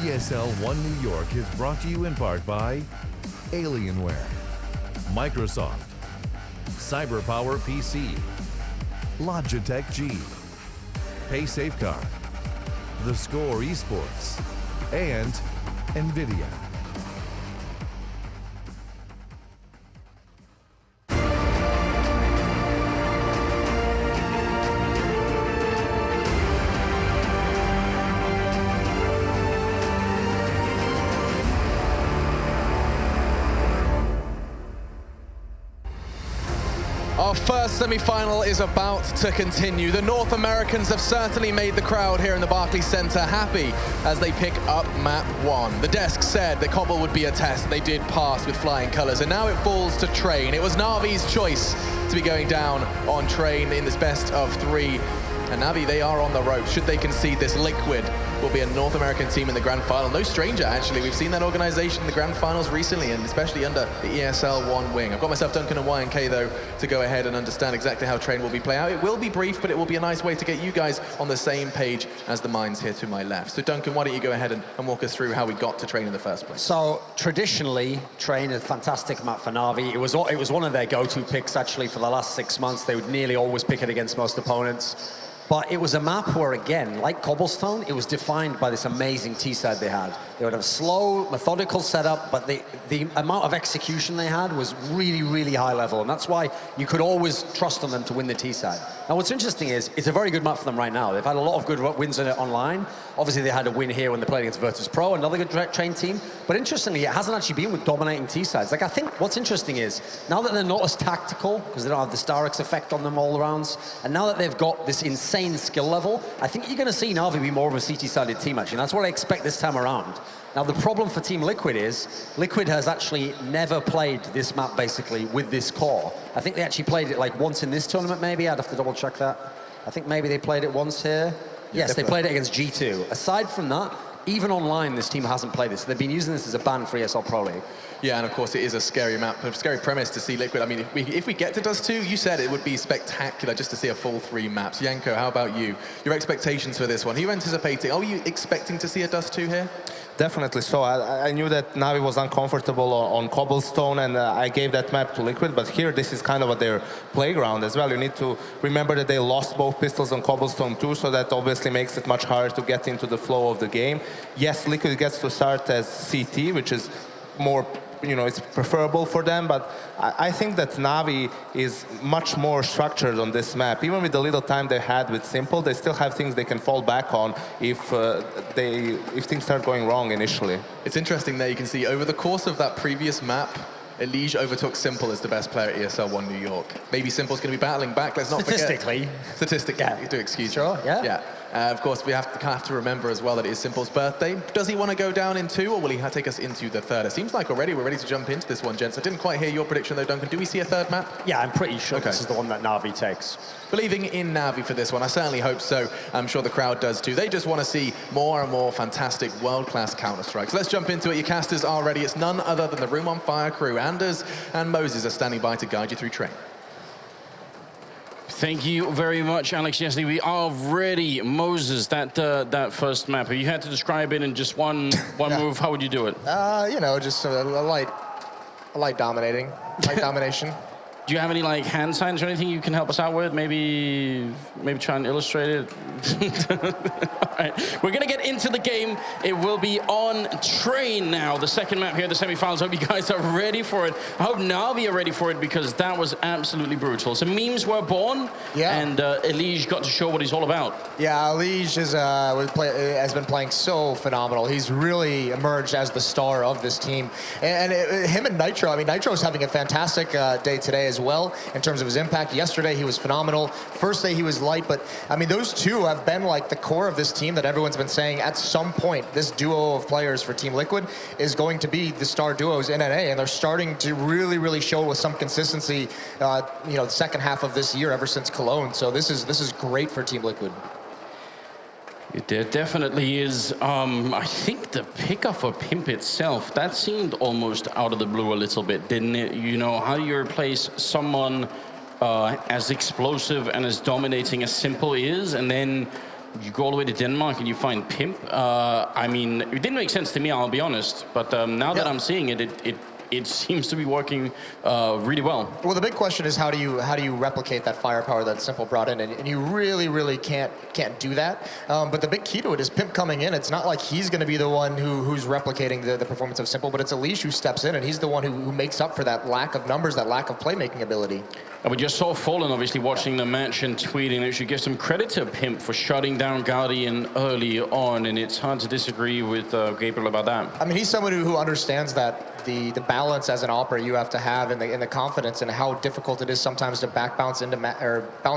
ESL One New York is brought to you in part by Alienware, Microsoft, CyberPower PC, Logitech G, PaySafeCard, The Score Esports, and NVIDIA. Our first semi-final is about to continue. The North Americans have certainly made the crowd here in the Barclays Center happy as they pick up map 1. The desk said that Cobble would be a test. They did pass with flying colors, and now it falls to Train. It was NaVi's choice to be going down on Train in this best of 3. And NaVi, they are on the ropes. Should they concede this, Liquid will be a North American team in the grand final. No stranger, actually. We've seen that organization in the grand finals recently, and especially under the ESL One wing. I've got myself Duncan and YNK, though, to go ahead and understand exactly how Train will be playing out. It will be brief, but it will be a nice way to get you guys on the same page as the minds here to my left. So, Duncan, why don't you go ahead and walk us through how we got to Train in the first place? So, traditionally, Train is a fantastic map for NaVi. It was one of their go-to picks, actually, for the last 6 months. They would nearly always pick it against most opponents. But it was a map where, again, like Cobblestone, it was defined by this amazing T-side they had. They would have slow, methodical setup, but the amount of execution they had was really, really high level, and that's why you could always trust on them to win the T-side. Now, what's interesting is, it's a very good map for them right now. They've had a lot of good wins in it online. Obviously, they had a win here when they played against Virtus Pro, another good Train team. But interestingly, it hasn't actually been with dominating T-sides. Like, I think what's interesting is, now that they're not as tactical, because they don't have the Starix effect on them all rounds, and now that they've got this insane skill level, I think you're going to see NaVi be more of a CT-sided team, actually. And that's what I expect this time around. Now, the problem for Team Liquid is, Liquid has actually never played this map, basically, with this core. I think they actually played it, like, once in this tournament, maybe. I'd have to double-check that. I think maybe they played it once here. Yes, they played it against G2. Aside from that, even online, this team hasn't played this. They've been using this as a ban for ESL Pro League. Yeah, and of course it is a scary map, a scary premise to see Liquid. I mean, if we get to Dust 2, you said it would be spectacular just to see a full 3 maps. Yanko, how about you? Your expectations for this one? Are you anticipating, are you expecting to see a Dust 2 here? Definitely so. I knew that NaVi was uncomfortable on Cobblestone, and I gave that map to Liquid, but here this is kind of their playground as well. You need to remember that they lost both pistols on Cobblestone too, so that obviously makes it much harder to get into the flow of the game. Yes, Liquid gets to start as CT, which is more, it's preferable for them, but I think that NaVi is much more structured on this map. Even with the little time they had with Simple, they still have things they can fall back on if things start going wrong initially. It's interesting there, you can see over the course of that previous map, Elige overtook Simple as the best player at ESL One New York. Maybe Simple's going to be battling back, let's not forget. Statistically, yeah. You do excuse me. Sure, yeah. Of course, we have to remember as well that it is Simple's birthday. Does he want to go down in 2, or will he take us into the 3rd? It seems like already we're ready to jump into this one, gents. I didn't quite hear your prediction, though, Duncan. Do we see a 3rd map? Yeah, I'm pretty sure this is the one that NaVi takes. Believing in NaVi for this one, I certainly hope so. I'm sure the crowd does too. They just want to see more and more fantastic world-class Counter-Strikes. Let's jump into it. Your casters are ready. It's none other than the Room on Fire crew. Anders and Moses are standing by to guide you through Train. Thank you very much, Alex. Yes, we are ready. Moses, that first map, if you had to describe it in just one move, how would you do it? Just a light dominating, light domination. Do you have any hand signs or anything you can help us out with? Maybe try and illustrate it. All right, we're gonna get into the game. It will be on Train now, the second map here, the semifinals. Hope you guys are ready for it. I hope NaVi are ready for it, because that was absolutely brutal. So memes were born, and Elige got to show what he's all about. Yeah, Elige has been playing so phenomenal. He's really emerged as the star of this team. And him and Nitro, I mean, Nitro's having a fantastic day today as well in terms of his impact. Yesterday he was phenomenal. First day he was light, but I mean, those two have been like the core of this team that everyone's been saying at some point this duo of players for Team Liquid is going to be the star duos in NA, and they're starting to really show with some consistency the second half of this year ever since Cologne. So this is great for Team Liquid. There definitely is. I think the pickup for Pimp itself, that seemed almost out of the blue a little bit, didn't it? How do you replace someone as explosive and as dominating as Simple is, and then you go all the way to Denmark and you find Pimp. I mean, it didn't make sense to me, I'll be honest. But now that I'm seeing it, it seems to be working really well. Well, the big question is how do you replicate that firepower that Simple brought in, and you really can't do that. But the big key to it is Pimp coming in. It's not like he's going to be the one who's replicating the performance of Simple, but it's Elige who steps in, and he's the one who makes up for that lack of numbers, that lack of playmaking ability. And we just saw Fallen obviously watching the match and tweeting. I should give some credit to Pimp for shutting down Guardian early on, and it's hard to disagree with Gabriel about that. I mean, he's someone who understands that the balance as an opera you have to have, and the confidence, and how difficult it is sometimes to bounce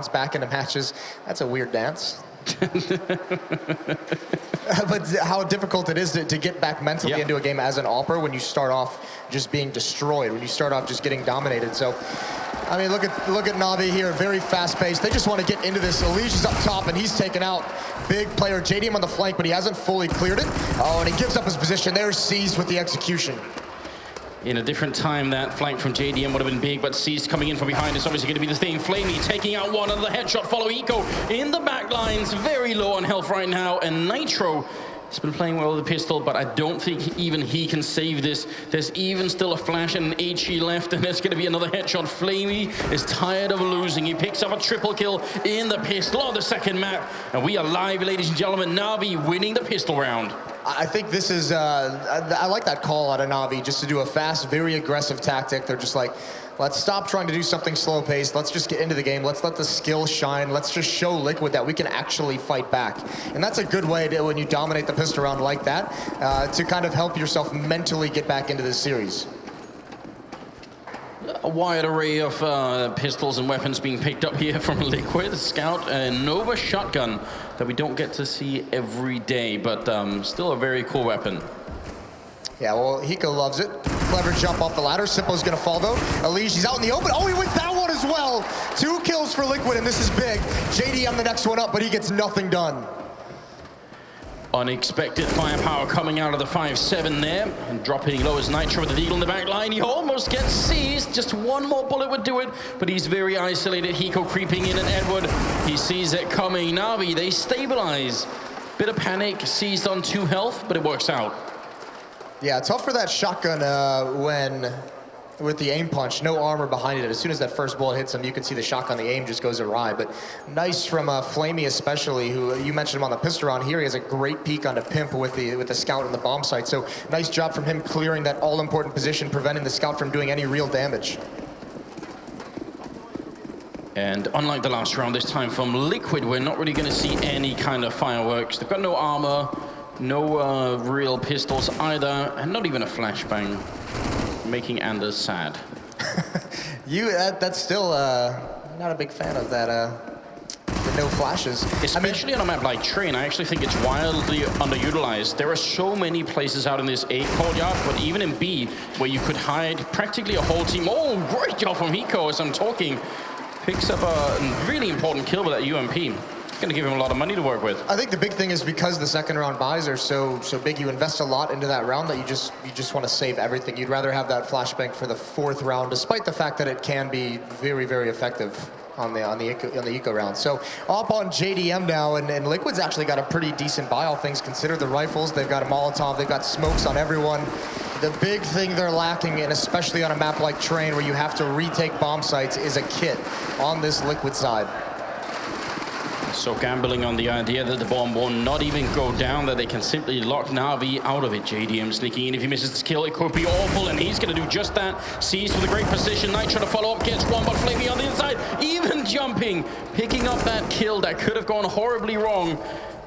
back into matches. That's a weird dance. But how difficult it is to get back mentally into a game as an opera when you start off just being destroyed, when you start off just getting dominated. So, I mean, look at NaVi here, very fast-paced. They just want to get into this. Elige is up top, and he's taken out big player JDM on the flank, but he hasn't fully cleared it. Oh, and he gives up his position. There's Seized with the execution. In a different time, that flank from JDM would have been big, but Seized coming in from behind is obviously going to be the thing. Flamey taking out one, and the headshot follow. Eco in the back lines, very low on health right now, and Nitro has been playing well with the pistol, but I don't think even he can save this. There's even still a flash and an HE left, and there's going to be another headshot. Flamey is tired of losing. He picks up a triple kill in the pistol on the second map, and we are live, ladies and gentlemen. NaVi winning the pistol round. I think this is, I like that call out of NaVi, just to do a fast, very aggressive tactic. They're just like, let's stop trying to do something slow-paced. Let's just get into the game. Let's let the skill shine. Let's just show Liquid that we can actually fight back. And that's a good way to, when you dominate the pistol round like that, to kind of help yourself mentally get back into this series. A wide array of pistols and weapons being picked up here from Liquid. Scout and Nova shotgun that we don't get to see every day, but still a very cool weapon. Yeah, well, Hiko loves it. Clever jump off the ladder. Simpo's gonna fall though. Elige, he's out in the open. Oh, he wins that one as well. 2 kills for Liquid, and this is big. JDM the next one up, but he gets nothing done. Unexpected firepower coming out of the 5-7 there, and dropping low as Nitro with the Deagle in the back line. He almost gets Seized. Just one more bullet would do it, but he's very isolated. Hiko creeping in, and Edward, he sees it coming. NaVi, they stabilize. Bit of panic, Seized on 2 health, but it works out. Yeah, tough for that shotgun with the aim punch, no armor behind it. As soon as that first bullet hits him, you can see the shotgun, the aim just goes awry. But nice from Flamey especially, who you mentioned him on the pistol round here. He has a great peek onto Pimp with the scout and the bomb site. So nice job from him clearing that all-important position, preventing the scout from doing any real damage. And unlike the last round, this time from Liquid, we're not really going to see any kind of fireworks. They've got no armor, no real pistols either, and not even a flashbang, making Anders sad. That's still not a big fan of that. The no flashes. Especially on a map like Train, I actually think it's wildly underutilized. There are so many places out in this A courtyard, but even in B, where you could hide practically a whole team. Oh, great job from Hiko as I'm talking. Picks up a really important kill with that UMP. Going to give him a lot of money to work with. I think the big thing is because the second round buys are so big, you invest a lot into that round that you just want to save everything. You'd rather have that flashbang for the 4th round, despite the fact that it can be very effective on the eco round. So up on JDM now, and Liquid's actually got a pretty decent buy, all things considered. The rifles, they've got a Molotov, they've got smokes on everyone. The big thing they're lacking, and especially on a map like Train where you have to retake bomb sites, is a kit on this Liquid side. So gambling on the idea that the bomb will not even go down, that they can simply lock NaVi out of it. JDM sneaking in. If he misses this kill, it could be awful, and he's going to do just that. Seized with a great position. Nitro to follow up, gets one, but Flamey on the inside, even jumping, picking up that kill that could have gone horribly wrong.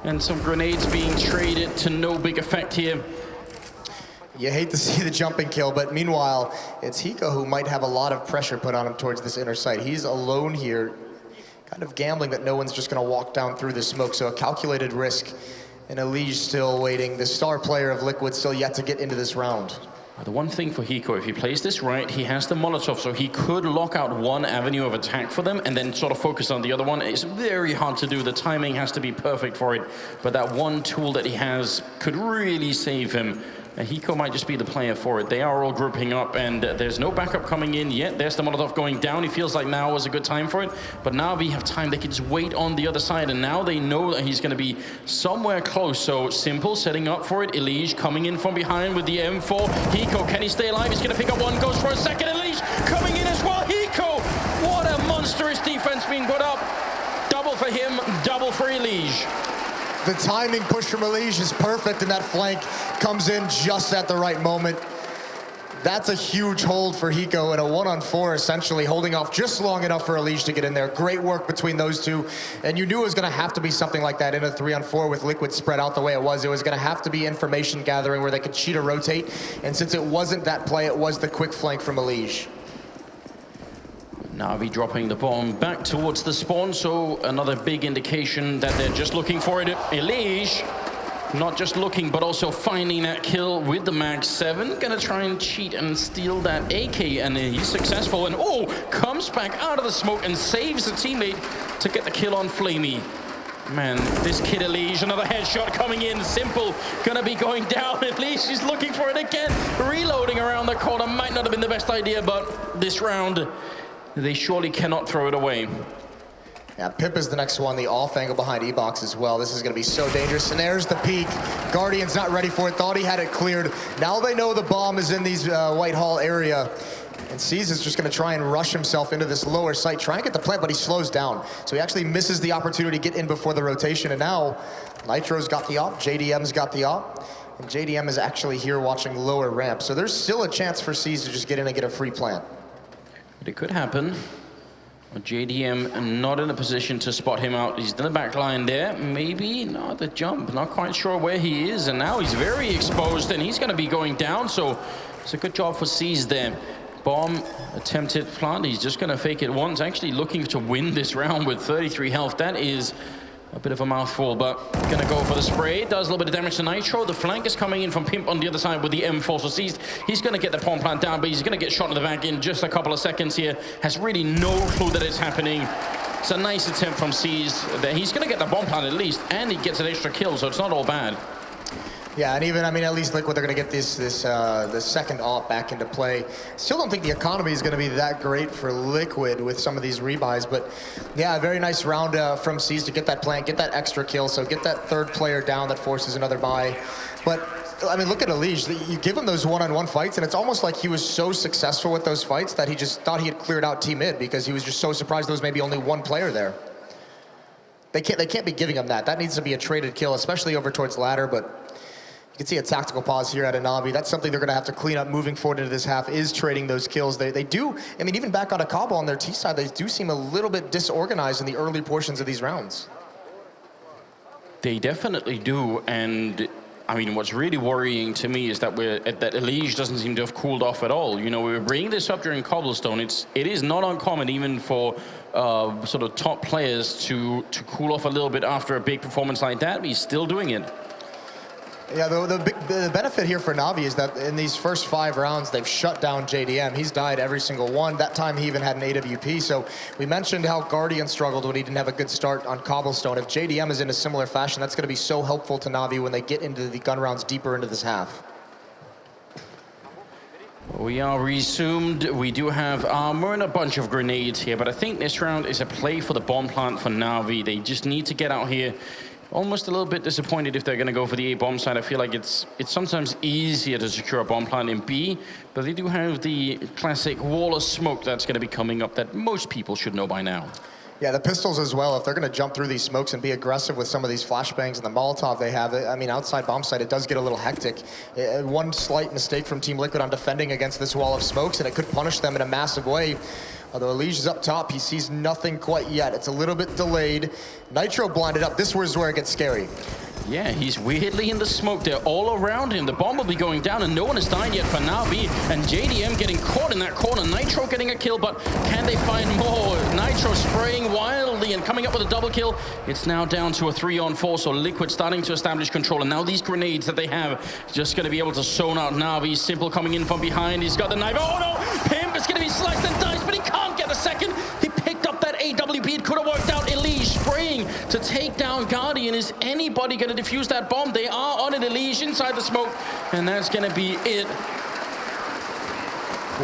And some grenades being traded to no big effect here. You hate to see the jumping kill, but meanwhile, it's Hiko who might have a lot of pressure put on him towards this inner site. He's alone here, kind of gambling that no one's just going to walk down through the smoke, so a calculated risk. And Elige still waiting. The star player of Liquid still yet to get into this round. The one thing for Hiko, if he plays this right, he has the Molotov, so he could lock out one avenue of attack for them and then sort of focus on the other one. It's very hard to do. The timing has to be perfect for it. But that one tool that he has could really save him And Hiko might just be the player for it. They are all grouping up, and there's no backup coming in yet. There's the Molotov going down. He feels like now was a good time for it. But now we have time. They can just wait on the other side, and now they know that he's going to be somewhere close. So Simple setting up for it. Elige coming in from behind with the M4. Hiko, can he stay alive? He's going to pick up one, goes for a second. Elige coming in as well. Hiko, what a monstrous defense being put up. Double for him, double for Elige. The timing push from Elige is perfect, and that flank comes in just at the right moment. That's a huge hold for Hiko, and a 1-on-4 essentially holding off just long enough for Elige to get in there. Great work between those two, and you knew it was going to have to be something like that in a 3-on-4 with Liquid spread out the way it was. It was going to have to be information gathering where they could cheat or rotate, and since it wasn't that play, it was the quick flank from Elige. NaVi dropping the bomb back towards the spawn, so another big indication that they're just looking for it. Elige, not just looking, but also finding that kill with the Mag 7. Gonna try and cheat and steal that AK, and he's successful. And oh, comes back out of the smoke and saves a teammate to get the kill on Flamey. Man, this kid Elige, another headshot coming in. Simple, gonna be going down. Elige is looking for it again. Reloading around the corner might not have been the best idea, but this round, they surely cannot throw it away. Yeah, Pip is the next one, the off angle behind E-Box as well. This is going to be so dangerous. And there's the peak. Guardian's not ready for it. Thought he had it cleared. Now they know the bomb is in these Whitehall area. And Seas is just going to try and rush himself into this lower site, try and get the plant, but he slows down. So he actually misses the opportunity to get in before the rotation. And now Nitro's got the op, JDM's got the op. And JDM is actually here watching lower ramp. So there's still a chance for Seas to just get in and get a free plant. But it could happen. JDM not in a position to spot him out. He's in the back line there. Maybe not the jump. Not quite sure where he is. And now he's very exposed, and he's going to be going down. So it's a good job for Seas there. Bomb attempted plant. He's just going to fake it once. Actually looking to win this round with 33 health. That is a bit of a mouthful, but gonna go for the spray. Does a little bit of damage to Nitro. The flank is coming in from Pimp on the other side with the M4. So Seas, he's gonna get the bomb plant down, but he's gonna get shot in the back in just a couple of seconds here. Has really no clue that it's happening. It's a nice attempt from Seas. He's gonna get the bomb plant at least, and he gets an extra kill, so it's not all bad. Yeah, and even, I mean, at least Liquid, they're going to get the second op back into play. Still don't think the economy is going to be that great for Liquid with some of these rebuys, but yeah, a very nice round from Seas to get that plant, get that extra kill, so get that third player down that forces another buy. But, I mean, look at Elige. You give him those one-on-one fights, and it's almost like he was so successful with those fights that he just thought he had cleared out Team Mid because he was just so surprised there was maybe only one player there. They can't be giving him that. That needs to be a traded kill, especially over towards ladder, but you can see a tactical pause here at NaVi. That's something they're going to have to clean up moving forward into this half, is trading those kills. They do, I mean, even back on a Cabo on their T side, they do seem a little bit disorganized in the early portions of these rounds. They definitely do, and I mean, what's really worrying to me is that that Elige doesn't seem to have cooled off at all. You know, we were bringing this up during Cobblestone. It is not uncommon even for sort of top players to cool off a little bit after a big performance like that, but he's still doing it. Yeah, the benefit here for NaVi is that in these first 5 rounds, they've shut down JDM. He's died every single one. That time, he even had an AWP. So we mentioned how Guardian struggled when he didn't have a good start on Cobblestone. If JDM is in a similar fashion, that's going to be so helpful to NaVi when they get into the gun rounds deeper into this half. We are resumed. We do have armor and a bunch of grenades here, but I think this round is a play for the bomb plant for NaVi. They just need to get out here. Almost a little bit disappointed if they're going to go for the A bomb side. I feel like it's sometimes easier to secure a bomb plant in B, but they do have the classic wall of smoke that's going to be coming up that most people should know by now. Yeah, the pistols as well. If they're going to jump through these smokes and be aggressive with some of these flashbangs and the Molotov they have, I mean, outside bomb site, it does get a little hectic. One slight mistake from Team Liquid on defending against this wall of smokes, and it could punish them in a massive way. Although Elige is up top, he sees nothing quite yet. It's a little bit delayed. Nitro blinded up. This is where it gets scary. Yeah, he's weirdly in the smoke. They're all around him. The bomb will be going down, and no one has died yet for NaVi. And JDM getting caught in that corner. Nitro getting a kill, but can they find more? Nitro spraying wildly and coming up with a double kill. It's now down to a 3-on-4, so Liquid starting to establish control. And now these grenades that they have, just going to be able to zone out NaVi. Simple coming in from behind. He's got the knife. Oh, no! Pimp is going to be sliced and diced, but he can't get the second. He picked up that AWP. It could have worked out. Elige spraying to take down Guardian. Is anybody going to defuse that bomb? They are on it. Elise inside the smoke, and that's going to be it.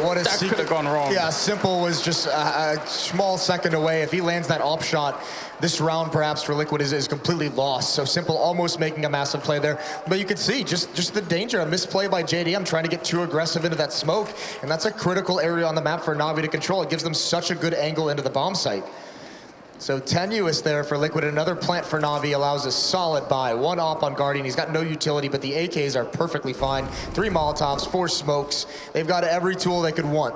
What a that could have gone wrong. Yeah, Simple was just a small second away. If he lands that op shot, this round perhaps for Liquid is completely lost. So Simple almost making a massive play there. But you can see just the danger, a misplay by JDM trying to get too aggressive into that smoke. And that's a critical area on the map for NaVi to control. It gives them such a good angle into the bomb site. So tenuous there for Liquid. Another plant for NaVi allows a solid buy. One op on Guardian. He's got no utility, but the AKs are perfectly fine. 3 Molotovs, 4 smokes. They've got every tool they could want.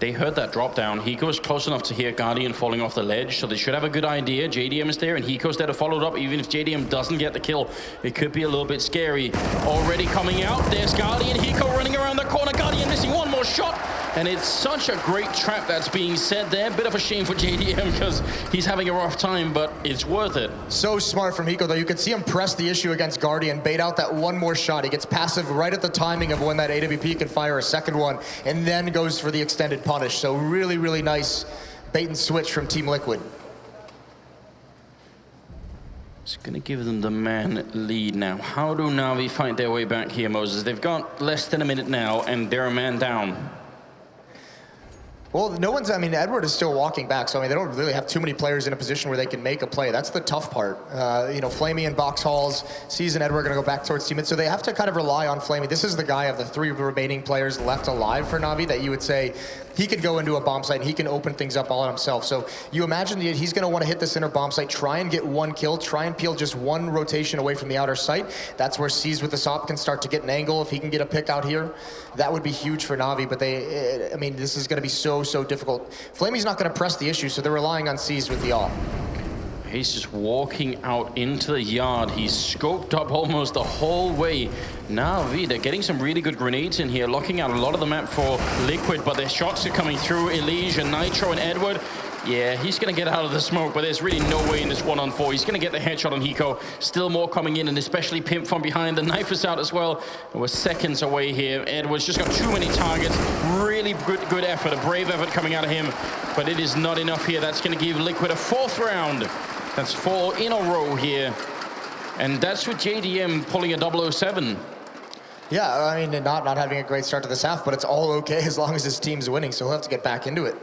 They heard that drop down. Hiko's close enough to hear Guardian falling off the ledge, so they should have a good idea. JDM is there, and Hiko's there to follow it up. Even if JDM doesn't get the kill, it could be a little bit scary. Already coming out, there's Guardian. Hiko running around the corner. Guardian missing one more shot, and it's such a great trap that's being set there. Bit of a shame for JDM because he's having a rough time, but it's worth it. So smart from Hiko, though. You can see him press the issue against Guardian, bait out that one more shot. He gets passive right at the timing of when that AWP can fire a second one, and then goes for the extended punish. So really, really nice bait and switch from Team Liquid. It's going to give them the man lead now. How do NaVi fight their way back here, Moses? They've got less than a minute now, and they're a man down. Well, no one's, I mean, Edward is still walking back, so I mean, they don't really have too many players in a position where they can make a play. That's the tough part. You know, Flamey and Box Halls, Seas and Edward are going to go back towards teammates, so they have to kind of rely on Flamey. This is the guy of the 3 remaining players left alive for NaVi that you would say he could go into a bomb site and he can open things up all on himself. So you imagine that he's going to want to hit this inner bomb site, try and get 1 kill, try and peel just 1 rotation away from the outer site. That's where Seas with the SOP can start to get an angle. If he can get a pick out here, that would be huge for NaVi, but they, I mean, this is going to be so difficult. Flamey's not going to press the issue, so they're relying on Seas with the AWP. He's just walking out into the yard. He's scoped up almost the whole way. NaVi, they're getting some really good grenades in here, locking out a lot of the map for Liquid, but their shots are coming through. Elige and Nitro and Edward. Yeah, he's going to get out of the smoke, but there's really no way in this 1-on-4. He's going to get the headshot on Hiko. Still more coming in, and especially Pimp from behind. The knife is out as well. We're seconds away here. Edward's just got too many targets. Really good effort, a brave effort coming out of him, but it is not enough here. That's going to give Liquid a 4th round. That's 4 in a row here. And that's with JDM pulling a 007. Yeah, I mean, not having a great start to this half, but it's all okay as long as his team's winning, so he'll have to get back into it.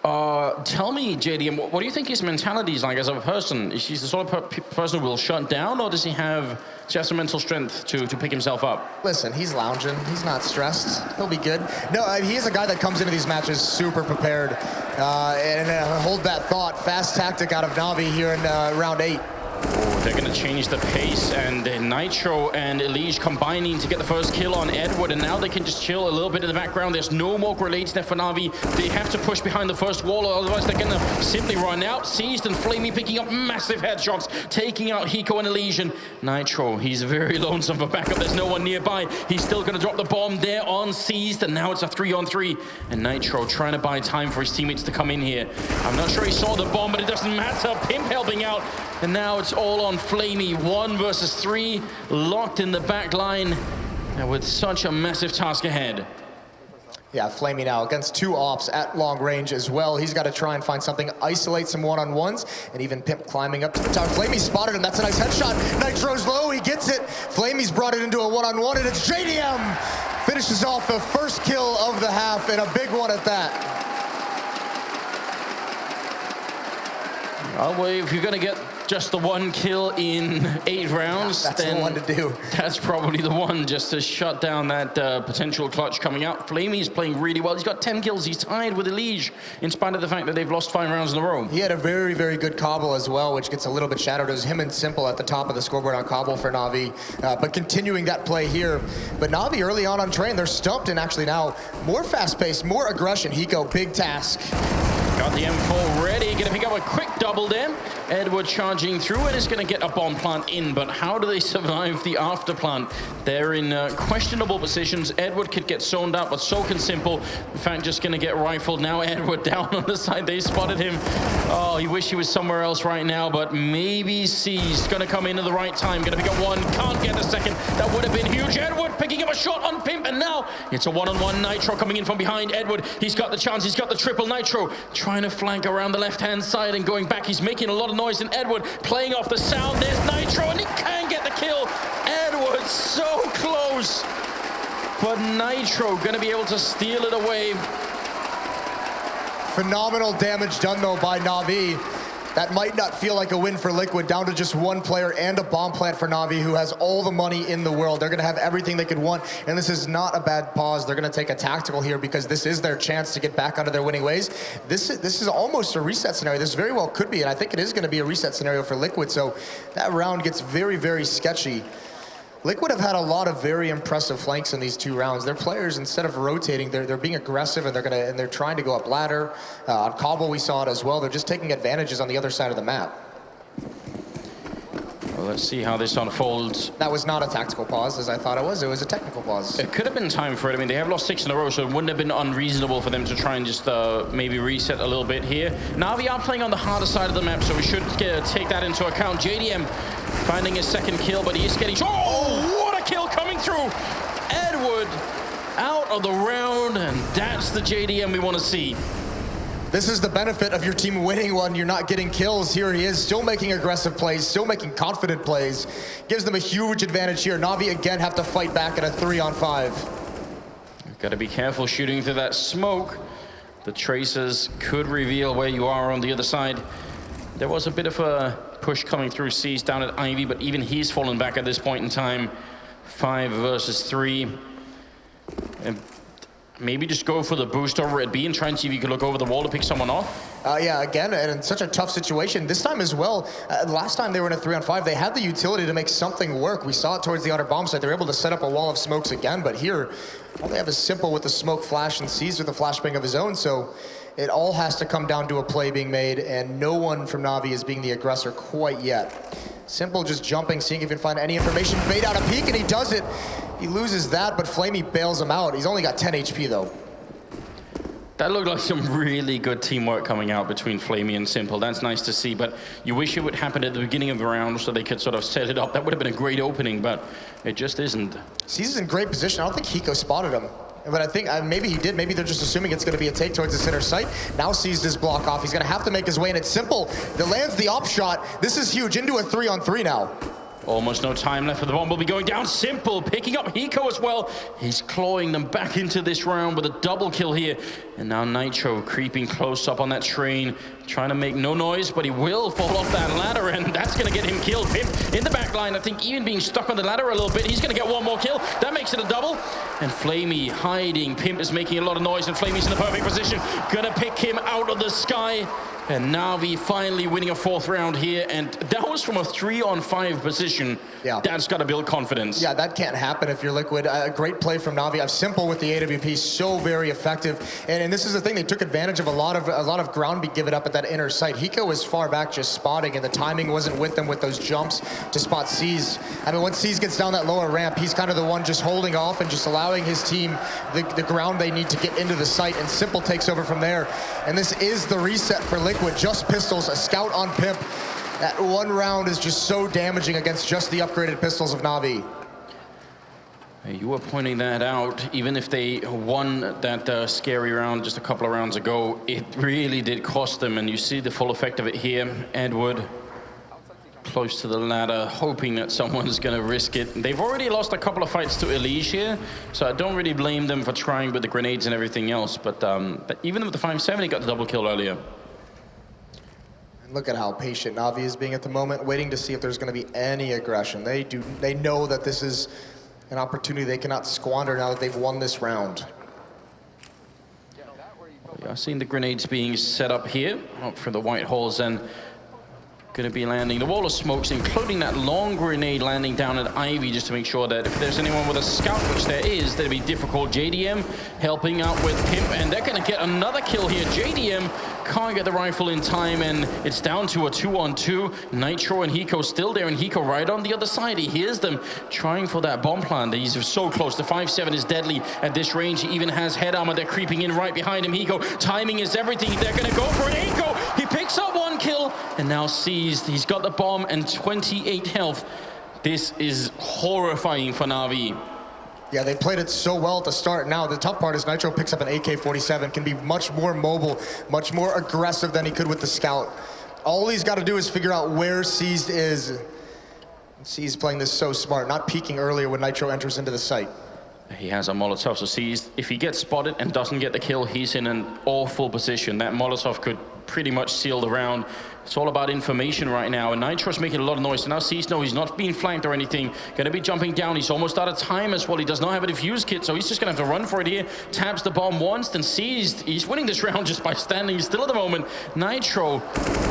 Tell me, JDM, what do you think his mentality is like as a person? Is he the sort of person who will shut down, or does he have some mental strength to pick himself up? Listen, he's lounging. He's not stressed. He'll be good. No, he is a guy that comes into these matches super prepared. And hold that thought. Fast tactic out of NaVi here in round 8. Oh, they're going to change the pace, and Nitro and Elige combining to get the first kill on Edward, and now they can just chill a little bit in the background. There's no more grenades there for NaVi. They have to push behind the first wall, otherwise they're going to simply run out. Seized and Flamey picking up massive headshots, taking out Hiko and Elige. And Nitro, he's very lonesome for backup. There's no one nearby. He's still going to drop the bomb there on Seized, and now it's a 3-on-3. And Nitro trying to buy time for his teammates to come in here. I'm not sure he saw the bomb, but it doesn't matter. Pimp helping out, and now it's all on Flamey. 1 versus 3, locked in the back line, and with such a massive task ahead. Yeah, Flamey now against 2 ops at long range as well. He's got to try and find something, isolate some one-on-ones, and even Pimp climbing up to the tower. Flamey spotted him. That's a nice headshot. Nitro's low. He gets it. Flamey's brought it into a one-on-one, and it's JDM. Finishes off the first kill of the half, and a big one at that. Well, if you're going to get just the 1 kill in 8 rounds, that's then the one to do. That's probably the one just to shut down that potential clutch coming out. Flamey's playing really well. He's got 10 kills. He's tied with Elige in spite of the fact that they've lost 5 rounds in a row. He had a very good cobble as well, which gets a little bit shadowed. It was him and Simple at the top of the scoreboard on cobble for NaVi, but continuing that play here. But NaVi early on train, they're stumped, and actually now more fast-paced, more aggression. Hiko, big task. Got the M4 ready, gonna pick up a quick double there. Edward charging through, and is gonna get a bomb plant in, but how do they survive the after plant? They're in questionable positions. Edward could get zoned out, but so can Simple. In fact, just gonna get rifled. Now Edward down on the side, they spotted him. Oh, he wish he was somewhere else right now, but maybe C's gonna come in at the right time. Gonna pick up 1, can't get the second. That would have been huge. Edward picking up a shot on Pimp, and now it's a 1-on-1. Nitro coming in from behind Edward. He's got the chance, he's got the triple. Nitro trying to flank around the left-hand side and going back back. He's making a lot of noise, and Edward playing off the sound. There's Nitro, and he can get the kill. Edward so close, but Nitro gonna be able to steal it away. Phenomenal damage done, though, by NaVi. That might not feel like a win for Liquid, down to just one player and a bomb plant for NaVi, who has all the money in the world. They're going to have everything they could want, and this is not a bad pause. They're going to take a tactical here because this is their chance to get back onto their winning ways. This is almost a reset scenario. This very well could be, and I think it is going to be a reset scenario for Liquid, so that round gets very, very sketchy. Liquid have had a lot of very impressive flanks in these 2 rounds. Their players, instead of rotating, they're being aggressive, and they're trying to go up ladder. On Cobble, we saw it as well. They're just taking advantages on the other side of the map. Well, let's see how this unfolds. That was not a tactical pause, as I thought it was. It was a technical pause. It could have been time for it. I mean, they have lost 6 in a row, so it wouldn't have been unreasonable for them to try and just maybe reset a little bit here. NaVi are playing on the harder side of the map, so we should take that into account. JDM finding his 2nd kill, but he is getting... Oh, what a kill coming through! Edward out of the round, and that's the JDM we want to see. This is the benefit of your team winning one. You're not getting kills. Here he is, still making aggressive plays, still making confident plays. Gives them a huge advantage here. NaVi again have to fight back at a 3-on-5. You've got to be careful shooting through that smoke. The tracers could reveal where you are on the other side. There was a bit of a push coming through C's down at Ivy, but even he's fallen back at this point in time. 5 versus 3. And maybe just go for the boost over at B and try and see if you can look over the wall to pick someone off. Yeah, again, and in such a tough situation. This time as well, last time they were in a 3-on-5, they had the utility to make something work. We saw it towards the outer bomb site. They were able to set up a wall of smokes again, but here, all they have is Simple with the smoke flash and C's with a flashbang of his own, so it all has to come down to a play being made, and no one from NaVi is being the aggressor quite yet. Simple just jumping, seeing if he can find any information. Bait out a peek, and he does it. He loses that, but Flamey bails him out. He's only got 10 HP, though. That looked like some really good teamwork coming out between Flamey and Simple. That's nice to see, but you wish it would happen at the beginning of the round so they could sort of set it up. That would have been a great opening, but it just isn't. Caesar's in great position. I don't think Hiko spotted him. But I think maybe he did. Maybe they're just assuming it's going to be a take towards the center site. Now sees his block off. He's going to have to make his way, and it's Simple that lands the op shot. This is huge, into a 3-on-3 now. Almost no time left for the bomb. Will be going down. Simple picking up Hiko as well. He's clawing them back into this round with a double kill here. And now Nitro creeping close up on that train, trying to make no noise, but he will fall off that ladder, and that's going to get him killed. Pimp in the back line, I think even being stuck on the ladder a little bit. He's going to get one more kill. That makes it a double. And Flamey hiding. Pimp is making a lot of noise, and Flamey's in the perfect position. Going to pick him out of the sky. And NaVi finally winning a 4th round here, and that was from a 3-on-5 position. Yeah. That's got to build confidence. Yeah, that can't happen if you're Liquid. A great play from NaVi. Simple with the AWP, so very effective. And this is the thing, they took advantage of a lot of ground be given up at that inner site. Hiko was far back just spotting, and the timing wasn't with them with those jumps to spot C's. I mean, once C's gets down that lower ramp, he's kind of the one just holding off and just allowing his team the ground they need to get into the site, and Simple takes over from there. And this is the reset for Liquid. Just pistols, a scout on Pimp. That one round is just so damaging against just the upgraded pistols of NaVi. You were pointing that out. Even if they won that scary round just a couple of rounds ago, it really did cost them, and you see the full effect of it here. Edward close to the ladder, hoping that someone's going to risk it. They've already lost a couple of fights to Elise here, so I don't really blame them for trying with the grenades and everything else, but even with the 5-7, he got the double kill earlier. Look at how patient NaVi is being at the moment, waiting to see if there's going to be any aggression. They know that this is an opportunity they cannot squander now that they've won this round. We are seeing the grenades being set up here, up for the white holes, and going to be landing the wall of smokes, including that long grenade landing down at Ivy, just to make sure that if there's anyone with a scout, which there is, that'd be difficult. JDM helping out with Pimp, and they're going to get another kill here. JDM can't get the rifle in time, and it's down to a 2-on-2. Nitro and Hiko still there, and Hiko right on the other side. He hears them trying for that bomb plant. He's so close. The 5-7 is deadly at this range. He even has head armor. They're creeping in right behind him. Hiko, timing is everything. They're going to go for it. Hiko, he picks up one kill, and now sees he's got the bomb and 28 health. This is horrifying for NaVi. Yeah, they played it so well at the start. Now, the tough part is Nitro picks up an AK-47, can be much more mobile, much more aggressive than he could with the scout. All he's got to do is figure out where Seized is. Seized playing this so smart, not peeking earlier when Nitro enters into the site. He has a Molotov, so Seized, if he gets spotted and doesn't get the kill, he's in an awful position. That Molotov could pretty much seal the round. It's all about information right now, and Nitro's making a lot of noise. So now Seized, no, he's not being flanked or anything. Going to be jumping down. He's almost out of time as well. He does not have a defuse kit, so he's just going to have to run for it here. Taps the bomb once, then Seized. He's winning this round just by standing still at the moment. Nitro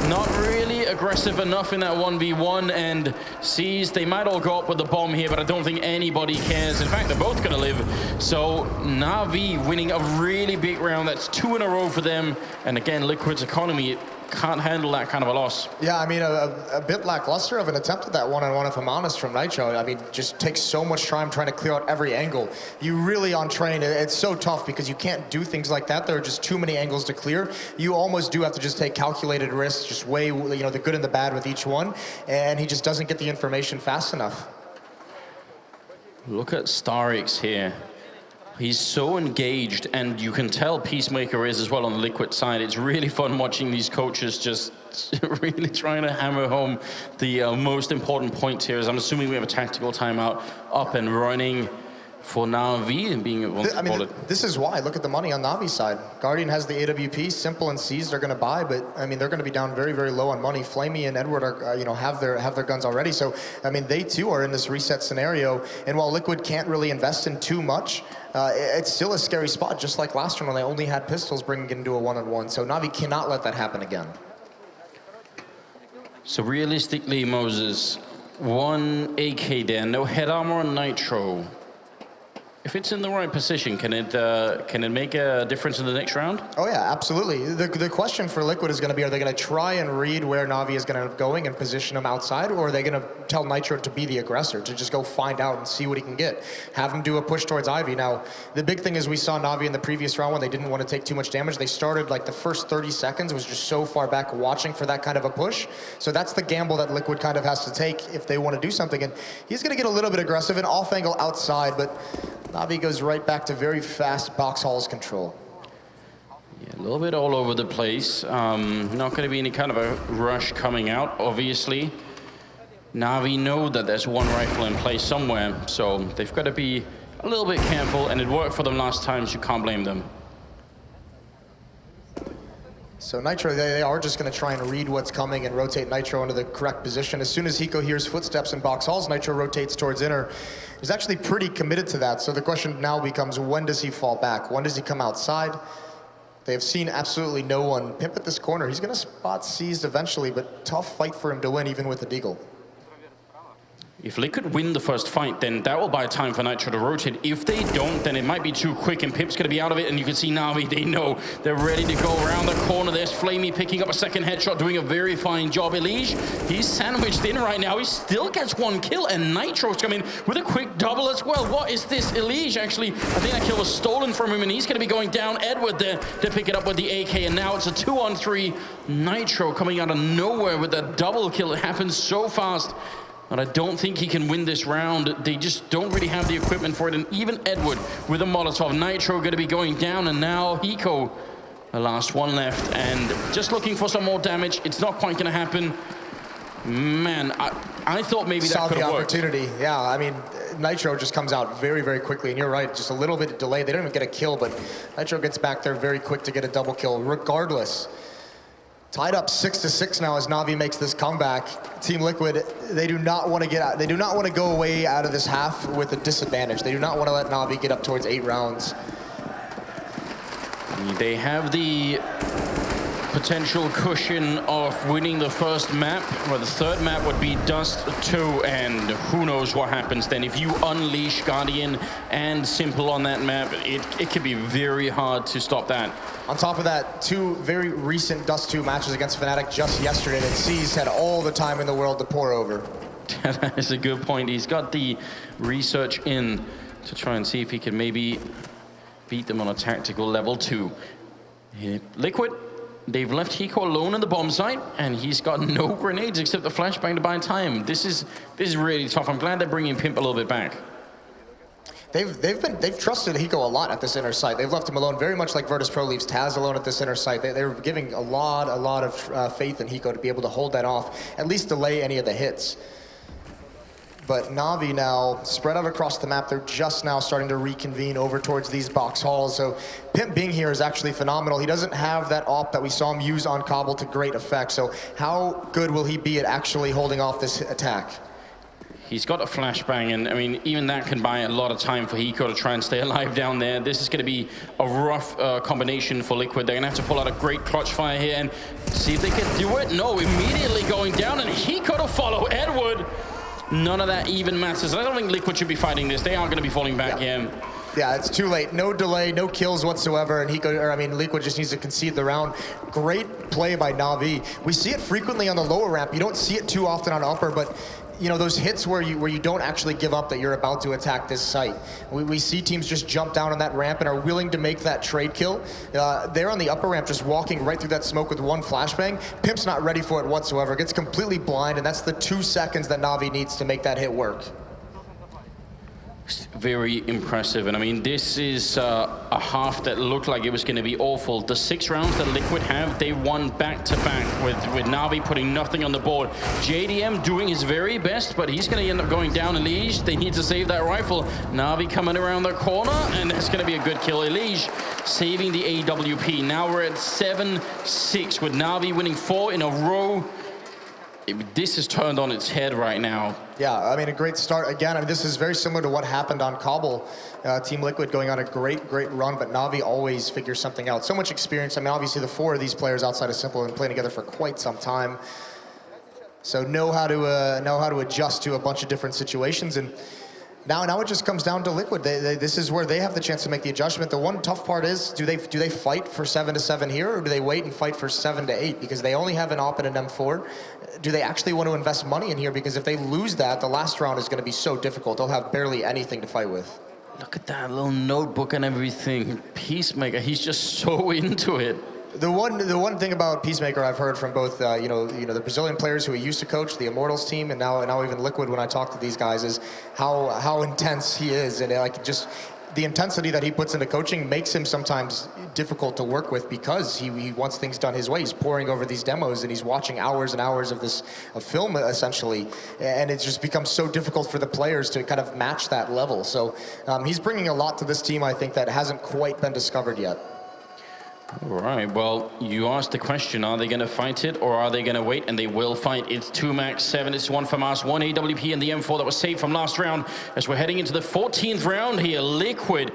not really aggressive enough in that 1v1, and Seized, they might all go up with the bomb here, but I don't think anybody cares. In fact, they're both going to live. So NaVi winning a really big round. That's 2 in a row for them. And again, Liquid's economy can't handle that kind of a loss. Yeah, I mean, a bit lackluster of an attempt at that one-on-one, if I'm honest, from Nitro. I mean, just takes so much time trying to clear out every angle. You really, on train, it's so tough because you can't do things like that. There are just too many angles to clear. You almost do have to just take calculated risks, just weigh, you know, the good and the bad with each one, and he just doesn't get the information fast enough. Look at Starix here. He's so engaged, and you can tell Peacemaker is as well on the Liquid side. It's really fun watching these coaches just really trying to hammer home the most important points here. As I'm assuming we have a tactical timeout up and running for NaVi and being able to call it. This is why. Look at the money on NaVi's side. Guardian has the AWP, Simple and Seized are going to buy, but I mean they're going to be down very, very low on money. Flamey and Edward are, you know, have their guns already. So I mean they too are in this reset scenario. And while Liquid can't really invest in too much, it's still a scary spot, just like last round when they only had pistols bringing it into a one-on-one. So NaVi cannot let that happen again. So realistically, Moses, 1 AK there, no head armor on Nitro. If it's in the right position, can it make a difference in the next round? Oh yeah, absolutely. The question for Liquid is going to be, are they going to try and read where NaVi is going to end up going and position him outside, or are they going to tell Nitro to be the aggressor, to just go find out and see what he can get? Have him do a push towards Ivy. Now, the big thing is we saw NaVi in the previous round when they didn't want to take too much damage. They started like the first 30 seconds was just so far back watching for that kind of a push. So that's the gamble that Liquid kind of has to take if they want to do something. And he's going to get a little bit aggressive and off angle outside, but NaVi goes right back to very fast box halls control. Yeah, a little bit all over the place. Not going to be any kind of a rush coming out, obviously. NaVi know that there's one rifle in place somewhere, so they've got to be a little bit careful, and it worked for them last time, so you can't blame them. So Nitro, they are just going to try and read what's coming and rotate Nitro into the correct position. As soon as Hiko hears footsteps in box halls, Nitro rotates towards inner. He's actually pretty committed to that. So the question now becomes, when does he fall back? When does he come outside? They have seen absolutely no one pimp at this corner. He's going to spot Seized eventually, but tough fight for him to win, even with the Deagle. If Liquid win the first fight, then that will buy time for Nitro to rotate. If they don't, then it might be too quick, and Pip's going to be out of it, and you can see NaVi, they know they're ready to go around the corner. There's Flamey picking up a second headshot, doing a very fine job. Elige, he's sandwiched in right now. He still gets one kill, and Nitro's coming with a quick double as well. What is this? Elige, actually, I think that kill was stolen from him, and he's going to be going down. Edward there to pick it up with the AK, and now it's a 2-on-3. Nitro coming out of nowhere with a double kill. It happens so fast. But I don't think he can win this round. They just don't really have the equipment for it. And even Edward with a Molotov. Nitro going to be going down. And now Hiko, the last one left. And just looking for some more damage. It's not quite going to happen. Man, I thought maybe that could have worked. Saw the opportunity. Yeah, I mean, Nitro just comes out very, very quickly. And you're right, just a little bit of delay. They don't even get a kill, but Nitro gets back there very quick to get a double kill. Regardless, tied up 6-6 now as NaVi makes this comeback. Team Liquid, they do not want to get out. They do not want to go away out of this half with a disadvantage. They do not want to let NaVi get up towards 8 rounds. They have the potential cushion of winning the first map, or the third map would be Dust 2, and who knows what happens then. If you unleash Guardian and Simple on that map, it could be very hard to stop that. On top of that, 2 very recent Dust 2 matches against Fnatic just yesterday that Seized had all the time in the world to pour over. That is a good point. He's got the research in to try and see if he can maybe beat them on a tactical level 2. Liquid, they've left Hiko alone on the bomb site, and he's got no grenades except the flashbang to buy time. This is really tough. I'm glad they're bringing Pimp a little bit back. They've trusted Hiko a lot at this inner site. They've left him alone, very much like Virtus Pro leaves Taz alone at this inner site. They're giving a lot of faith in Hiko to be able to hold that off, at least delay any of the hits. But NaVi now spread out across the map. They're just now starting to reconvene over towards these box halls. So Pimp being here is actually phenomenal. He doesn't have that op that we saw him use on Cobble to great effect. So how good will he be at actually holding off this attack? He's got a flashbang, and I mean, even that can buy a lot of time for Hiko to try and stay alive down there. This is going to be a rough combination for Liquid. They're going to have to pull out a great clutch fire here and see if they can do it. No, immediately going down, and Hiko to follow Edward. None of that even matters. I don't think Liquid should be fighting this. They are going to be falling back here. Yeah, it's too late. No delay, no kills whatsoever, and Liquid just needs to concede the round. Great play by NaVi. We see it frequently on the lower ramp. You don't see it too often on upper, but you know, those hits where you don't actually give up that you're about to attack this site. We see teams just jump down on that ramp and are willing to make that trade kill. They're on the upper ramp just walking right through that smoke with one flashbang. Pimp's not ready for it whatsoever. Gets completely blind, and that's the 2 seconds that NaVi needs to make that hit work. Very impressive, and I mean, this is a half that looked like it was going to be awful. The 6 rounds that Liquid have, they won back-to-back with NaVi putting nothing on the board. JDM doing his very best, but he's going to end up going down. Elige, they need to save that rifle. NaVi coming around the corner, and that's going to be a good kill. Elige saving the AWP. Now we're at 7-6 with NaVi winning 4 in a row. This is turned on its head right now. Yeah, I mean, a great start. Again, I mean, this is very similar to what happened on Cobble. Team Liquid going on a great run, but NaVi always figures something out. So much experience. I mean, obviously the 4 of these players outside of Simple have been playing together for quite some time. So know how to adjust to a bunch of different situations. And now it just comes down to Liquid. This is where they have the chance to make the adjustment. The one tough part is, do they fight for 7-7 here, or do they wait and fight for 7-8? Because they only have an op and an M4. Do they actually want to invest money in here? Because if they lose that, the last round is going to be so difficult. They'll have barely anything to fight with. Look at that little notebook and everything. Peacemaker, he's just so into it. The one thing about Peacemaker I've heard from both you know the Brazilian players who he used to coach, the Immortals team, and now even Liquid, when I talk to these guys, is how intense he is, and like just the intensity that he puts into coaching makes him sometimes difficult to work with, because he wants things done his way. He's poring over these demos and he's watching hours and hours of film essentially, and it just becomes so difficult for the players to kind of match that level. So he's bringing a lot to this team, I think, that hasn't quite been discovered yet. All right, well, you asked the question, are they going to fight it or are they going to wait? And they will fight. It's 2 max 7, it's 1 from us, 1 AWP and the M4 that was saved from last round. As we're heading into the 14th round here, Liquid,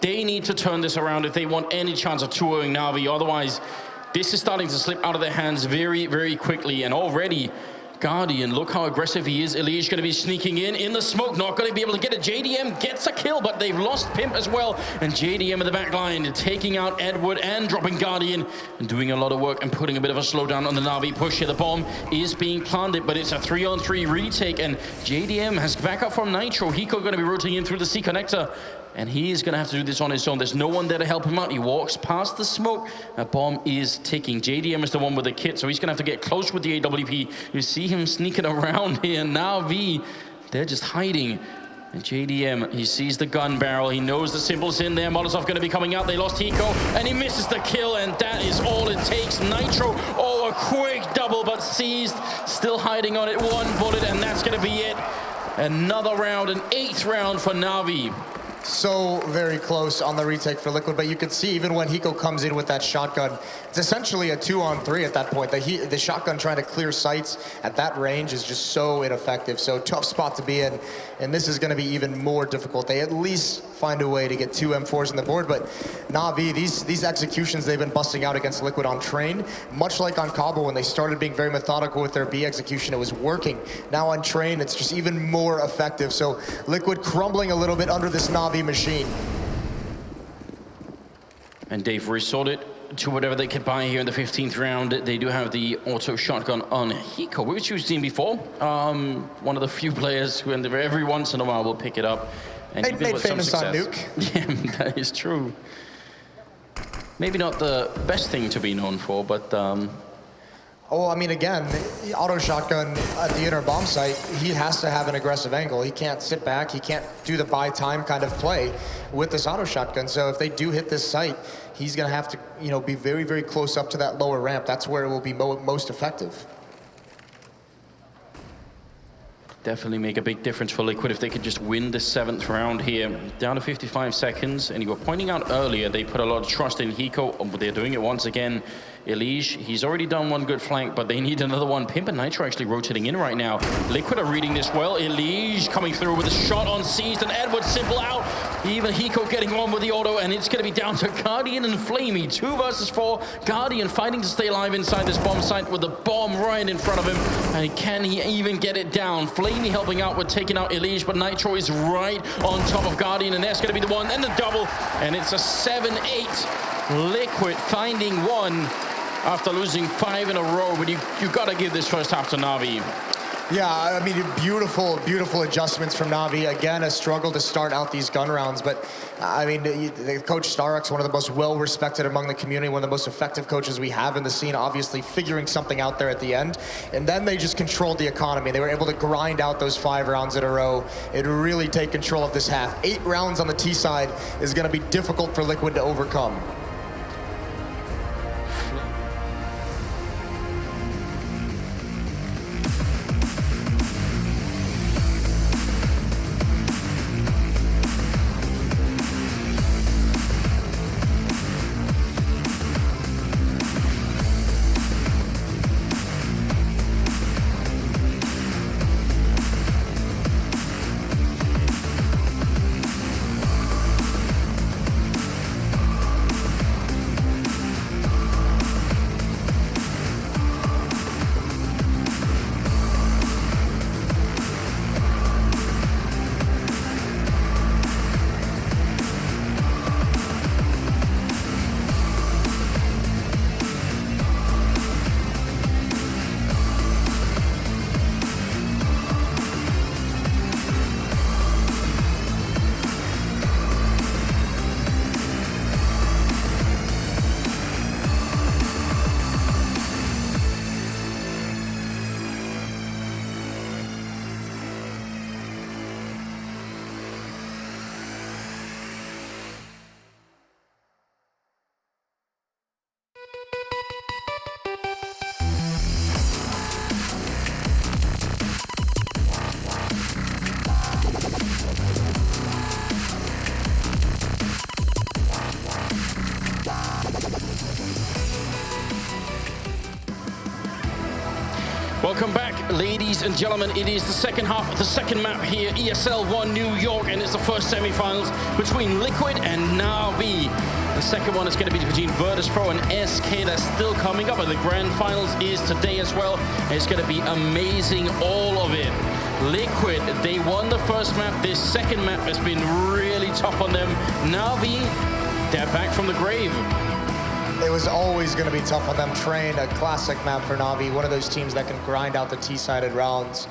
they need to turn this around if they want any chance of 2-0ing NaVi. Otherwise, this is starting to slip out of their hands very quickly. And already, Guardian, look how aggressive he is. Elige going to be sneaking in the smoke, not going to be able to get it. JDM gets a kill, but they've lost Pimp as well. And JDM in the back line, taking out Edward and dropping Guardian, and doing a lot of work and putting a bit of a slowdown on the NaVi push here. The bomb is being planted, but it's a 3-on-3 retake, and JDM has backup from Nitro. Hiko going to be rotating in through the C connector, and he is going to have to do this on his own. There's no one there to help him out. He walks past the smoke. A bomb is ticking. JDM is the one with the kit, so he's going to have to get close with the AWP. You see him sneaking around here. NaVi, they're just hiding. And JDM, he sees the gun barrel. He knows the symbol's in there. Molotov going to be coming out. They lost Hiko, and he misses the kill, and that is all it takes. Nitro, oh, a quick double, but seized. Still hiding on it. 1 bullet, and that's going to be it. Another round, an 8th round for NaVi. So very close on the retake for Liquid, but you can see even when Hiko comes in with that shotgun, it's essentially a 2-on-3 at that point. The shotgun trying to clear sights at that range is just so ineffective. So tough spot to be in, and this is going to be even more difficult. They at least find a way to get 2 M4s on the board, but NaVi, these executions they've been busting out against Liquid on Train, much like on Cobble when they started being very methodical with their B execution, it was working. Now on Train, it's just even more effective. So Liquid crumbling a little bit under this NaVi machine. And they've resorted to whatever they could buy here in the 15th round. They do have the auto shotgun on Hiko, which we've seen before. One of the few players who every once in a while will pick it up. And made famous on Nuke. Yeah, that is true. Maybe not the best thing to be known for, but Oh, I mean, again, auto shotgun at the inner bomb site, he has to have an aggressive angle. He can't sit back. He can't do the buy time kind of play with this auto shotgun. So if they do hit this site, he's going to have to, be very, very close up to that lower ramp. That's where it will be most effective. Definitely make a big difference for Liquid if they could just win the 7th round here. Down to 55 seconds, and you were pointing out earlier they put a lot of trust in Hiko, but they're doing it once again. Elige, he's already done one good flank, but they need another one. Pimp and Nitro actually rotating in right now. Liquid are reading this well. Elige coming through with a shot on Seized, and Edward simple out. Even Hiko getting on with the auto, and it's going to be down to Guardian and Flamey. 2 versus 4. Guardian fighting to stay alive inside this bomb site with the bomb right in front of him. And can he even get it down? Flamey helping out with taking out Elige, but Nitro is right on top of Guardian, and that's going to be the one and the double. And it's a 7-8. Liquid finding one after losing 5 in a row, but you got to give this first half to NaVi. Yeah, I mean, beautiful, beautiful adjustments from NaVi. Again, a struggle to start out these gun rounds, but I mean, the coach Starrock's one of the most well-respected among the community, one of the most effective coaches we have in the scene, obviously figuring something out there at the end. And then they just controlled the economy. They were able to grind out those 5 rounds in a row and really take control of this half. 8 rounds on the T side is going to be difficult for Liquid to overcome. Welcome back, ladies and gentlemen. It is the second half of the second map here, ESL One New York, and it's the first semifinals between Liquid and NaVi. The second one is going to be between Virtus Pro and SK. That's still coming up, and the grand finals is today as well. It's going to be amazing, all of it. Liquid, they won the first map. This second map has been really tough on them. NaVi, they're back from the grave. It was always going to be tough on them. Train, a classic map for NaVi, one of those teams that can grind out the T-sided rounds.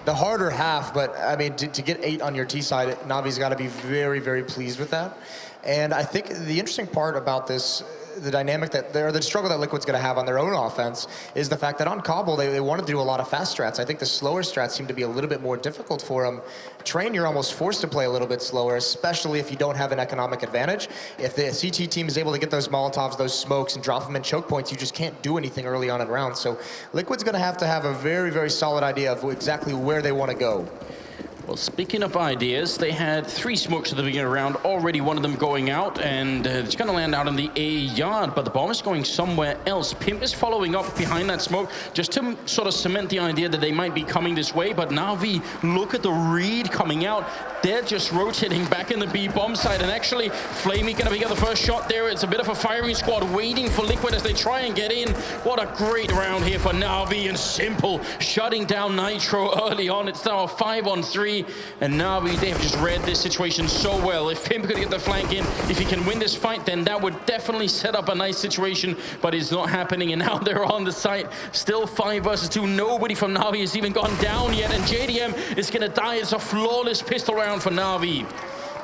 The harder half, but I mean, to get 8 on your T-side, NaVi's got to be very, very pleased with that. And I think the interesting part about this, the dynamic the struggle that Liquid's going to have on their own offense is the fact that on Cobble, they want to do a lot of fast strats. I think the slower strats seem to be a little bit more difficult for them. Train, you're almost forced to play a little bit slower, especially if you don't have an economic advantage. If the CT team is able to get those Molotovs, those smokes, and drop them in choke points, you just can't do anything early on in rounds. So Liquid's going to have a very, very solid idea of exactly where they want to go. Well, speaking of ideas, they had 3 smokes at the beginning of the round, already one of them going out, and it's going to land out in the A yard, but the bomb is going somewhere else. Pimp is following up behind that smoke just to sort of cement the idea that they might be coming this way, but NaVi, look at the read coming out. They're just rotating back in the B bomb side, and actually, Flamey going to get the first shot there. It's a bit of a firing squad waiting for Liquid as they try and get in. What a great round here for NaVi, and Simple shutting down Nitro early on. It's now a 5-on-3. And NaVi, they have just read this situation so well. If Pimp could get the flank in, if he can win this fight, then that would definitely set up a nice situation, but it's not happening, and now they're on the site. Still 5 versus 2. Nobody from NaVi has even gone down yet, and JDM is going to die. It's a flawless pistol round for NaVi.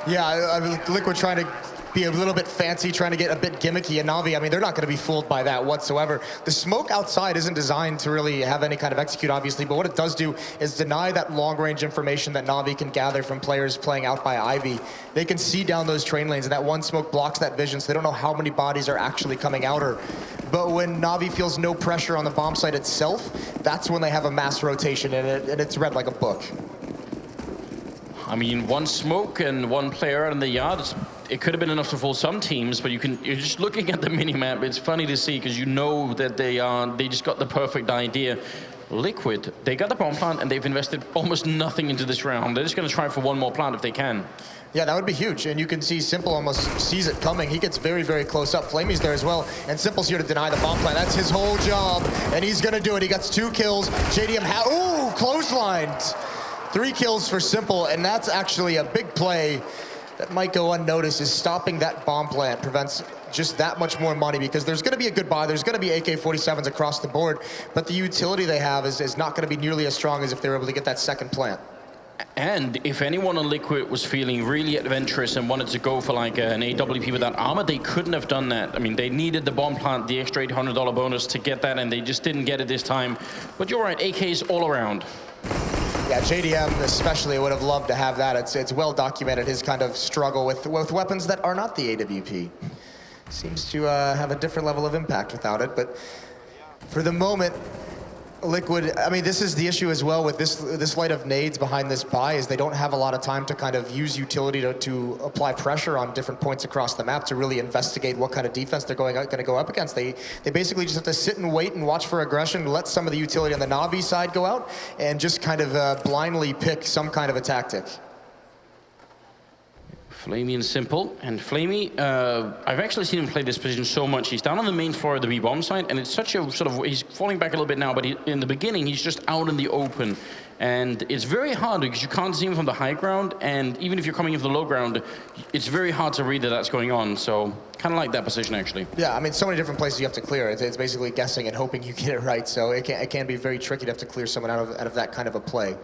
Yeah, I mean, Liquid trying to be a little bit fancy, trying to get a bit gimmicky. And NaVi, I mean, they're not going to be fooled by that whatsoever. The smoke outside isn't designed to really have any kind of execute, obviously, but what it does do is deny that long-range information that NaVi can gather from players playing out by Ivy. They can see down those train lanes, and that one smoke blocks that vision, so they don't know how many bodies are actually coming out. But when NaVi feels no pressure on the bomb site itself, that's when they have a mass rotation, and it's read like a book. I mean, one smoke and one player out in the yard, it could have been enough to fool some teams, but you're just looking at the mini-map, it's funny to see because you know that they just got the perfect idea. Liquid, they got the bomb plant and they've invested almost nothing into this round. They're just going to try for one more plant if they can. Yeah, that would be huge, and you can see Simple almost sees it coming. He gets very, very close up. Flamey's there as well, and Simple's here to deny the bomb plant. That's his whole job, and he's going to do it. He gets 2 kills. JDM, ooh, clotheslined. 3 kills for Simple, and that's actually a big play that might go unnoticed, is stopping that bomb plant prevents just that much more money, because there's going to be a good buy. There's going to be AK-47s across the board, but the utility they have is not going to be nearly as strong as if they were able to get that second plant. And if anyone on Liquid was feeling really adventurous and wanted to go for like an AWP without armor, they couldn't have done that. I mean, they needed the bomb plant, the extra $800 bonus to get that, and they just didn't get it this time. But you're right, AKs all around. Yeah, JDM especially would have loved to have that. It's well documented, his kind of struggle with weapons that are not the AWP. Seems to have a different level of impact without it, but for the moment, Liquid, I mean, this is the issue as well with this light of nades behind this buy, is they don't have a lot of time to kind of use utility to apply pressure on different points across the map to really investigate what kind of defense they're going to go up against. They basically just have to sit and wait and watch for aggression, let some of the utility on the NaVi side go out, and just kind of blindly pick some kind of a tactic. Flamey and Simple. And Flamey, I've actually seen him play this position so much. He's down on the main floor of the B-bomb site, and it's such a sort of, he's falling back a little bit now, but in the beginning, he's just out in the open. And it's very hard because you can't see him from the high ground, and even if you're coming in from the low ground, it's very hard to read that that's going on. So kind of like that position, actually. Yeah, I mean, so many different places you have to clear. It's basically guessing and hoping you get it right. So it can be very tricky to have to clear someone out of that kind of a play.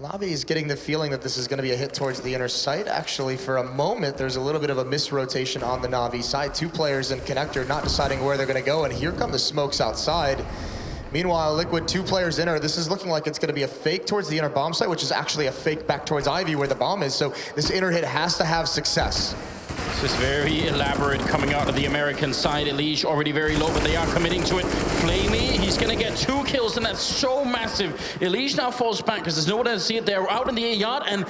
NaVi is getting the feeling that this is going to be a hit towards the inner site. Actually, for a moment, there's a little bit of a misrotation on the NaVi side. 2 players in connector not deciding where they're going to go, and here come the smokes outside. Meanwhile, Liquid, 2 players inner. This is looking like it's going to be a fake towards the inner bomb site, which is actually a fake back towards Ivy where the bomb is. So this inner hit has to have success. This is very elaborate coming out of the American side. Elige already very low, but they are committing to it. Flamey, he's going to get 2 kills, and that's so massive. Elige now falls back because there's no one to see it. They're out in the A yard, and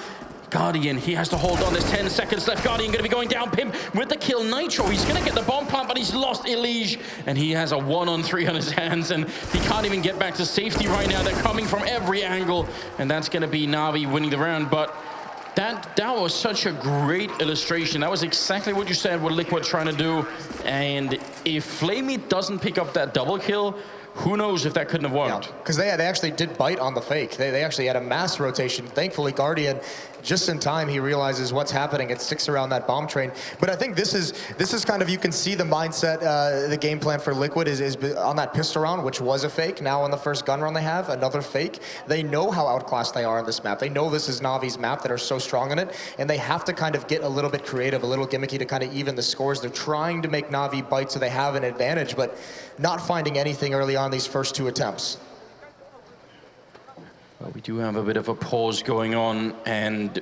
Guardian, he has to hold on. There's 10 seconds left. Guardian going to be going down. Pimp with the kill. Nitro, he's going to get the bomb plant, but he's lost Elige, and he has a 1-on-3 on his hands, and he can't even get back to safety right now. They're coming from every angle, and that's going to be NaVi winning the round, but that was such a great illustration. That was exactly what you said, what Liquid trying to do. And if Flamey doesn't pick up that double kill, who knows if that couldn't have worked. Because they actually did bite on the fake. They actually had a mass rotation. Thankfully, Guardian, just in time, he realizes what's happening. It sticks around that bomb train. But I think this is kind of, you can see the mindset, the game plan for Liquid is on that pistol round, which was a fake. Now on the first gun run they have, another fake. They know how outclassed they are on this map. They know this is NaVi's map that are so strong in it, and they have to kind of get a little bit creative, a little gimmicky to kind of even the scores. They're trying to make NaVi bite so they have an advantage, but not finding anything early on these first 2 attempts. Well, we do have a bit of a pause going on, and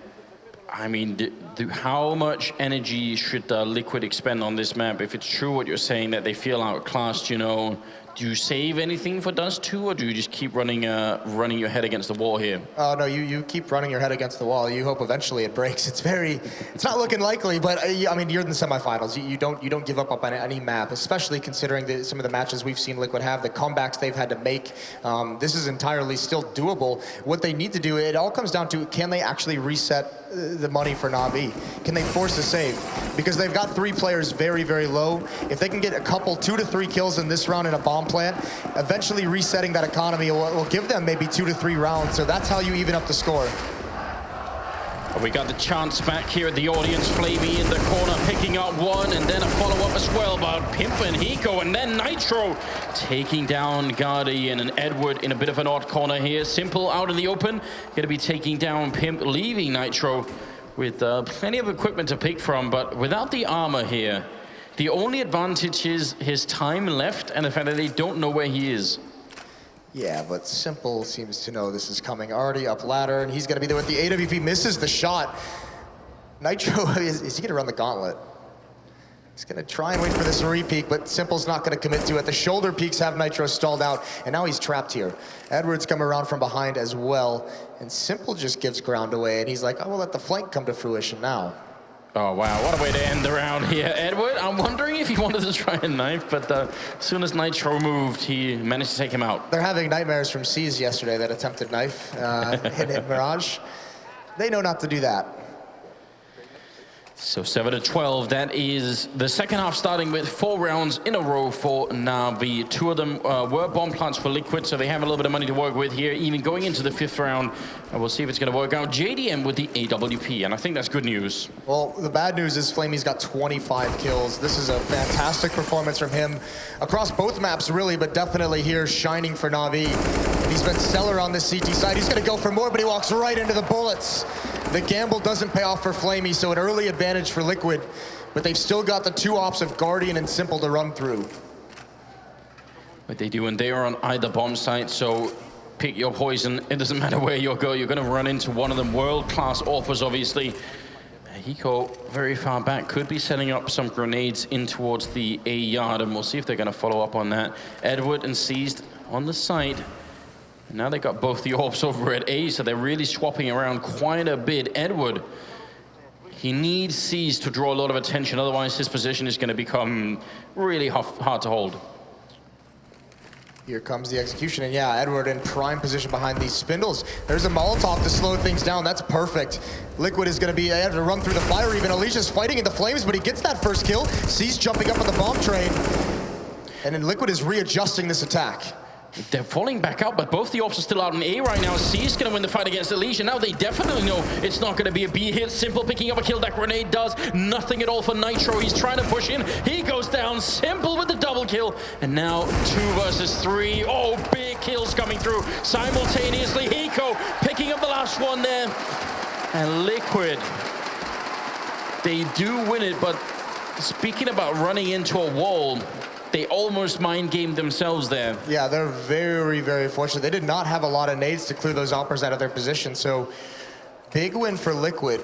I mean, how much energy should Liquid expend on this map? If it's true what you're saying, that they feel outclassed, you know, do you save anything for Dust 2, or do you just keep running your head against the wall here? Oh, no, you keep running your head against the wall. You hope eventually it breaks. It's not looking likely, but I mean, you're in the semifinals. You don't give up on any map, especially considering some of the matches we've seen Liquid have, the comebacks they've had to make. This is entirely still doable. What they need to do, it all comes down to, can they actually reset the money for NaVi? Can they force a save? Because they've got 3 players very, very low. If they can get a couple, 2 to 3 kills in this round in a bomb plant, eventually resetting that economy will give them maybe 2 to 3 rounds. So that's how you even up the score. We got the chance back here at the audience. Flamey in the corner picking up 1, and then a follow-up as well by Pimp and Hiko, and then Nitro taking down Guardian, and Edward in a bit of an odd corner here. Simple out in the open, going to be taking down Pimp, leaving Nitro with plenty of equipment to pick from, but without the armor here, the only advantage is his time left and the fact that they don't know where he is. Yeah, but Simple seems to know this is coming. Already up ladder, and he's going to be there with the AWP. Misses the shot. Nitro, is he going to run the gauntlet? He's going to try and wait for this re-peek, but Simple's not going to commit to it. The shoulder peaks have Nitro stalled out, and now he's trapped here. Edward's come around from behind as well, and Simple just gives ground away, and he's like, oh, we'll let the flank come to fruition now. Oh, wow, what a way to end the round here. Edward, I'm wondering if he wanted to try a knife, but as soon as Nitro moved, he managed to take him out. They're having nightmares from C's yesterday, that attempted knife hit Mirage. They know not to do that. So 7-12, that is the second half, starting with 4 rounds in a row for NaVi. 2 of them were bomb plants for Liquid, so they have a little bit of money to work with here, even going into the 5th round. And we'll see if it's going to work out. JDM with the AWP, and I think that's good news. Well, the bad news is Flamey's got 25 kills. This is a fantastic performance from him across both maps, really, but definitely here shining for NaVi. And he's been stellar on this CT side. He's going to go for more, but he walks right into the bullets. The gamble doesn't pay off for Flamey, so an early advantage for Liquid, but they've still got the 2 ops of Guardian and Simple to run through. But they do, and they are on either bomb site, so pick your poison. It doesn't matter where you go, you're going to run into one of them. World-class offers, obviously. Hiko, very far back, could be setting up some grenades in towards the A yard, and we'll see if they're going to follow up on that. Edward and Seized on the side. Now they got both the orbs over at A, so they're really swapping around quite a bit. Edward, he needs C's to draw a lot of attention, otherwise his position is going to become really hard to hold. Here comes the execution, and yeah, Edward in prime position behind these spindles. There's a Molotov to slow things down. That's perfect. Liquid is going to be able to run through the fire. Even Alicia's fighting in the flames, but he gets that first kill. C's jumping up on the bomb train, and then Liquid is readjusting this attack. They're falling back out, but both the ops are still out in A right now. C is going to win the fight against Alicia. Now they definitely know it's not going to be a B hit. Simple picking up a kill. That grenade does nothing at all for Nitro. He's trying to push in. He goes down. Simple with the double kill. And now 2 versus 3. Oh, big kills coming through simultaneously. Hiko picking up the last one there. And Liquid, they do win it, but speaking about running into a wall, they almost mind gamed themselves there. Yeah, they're very, very fortunate. They did not have a lot of nades to clear those operas out of their position, so big win for Liquid.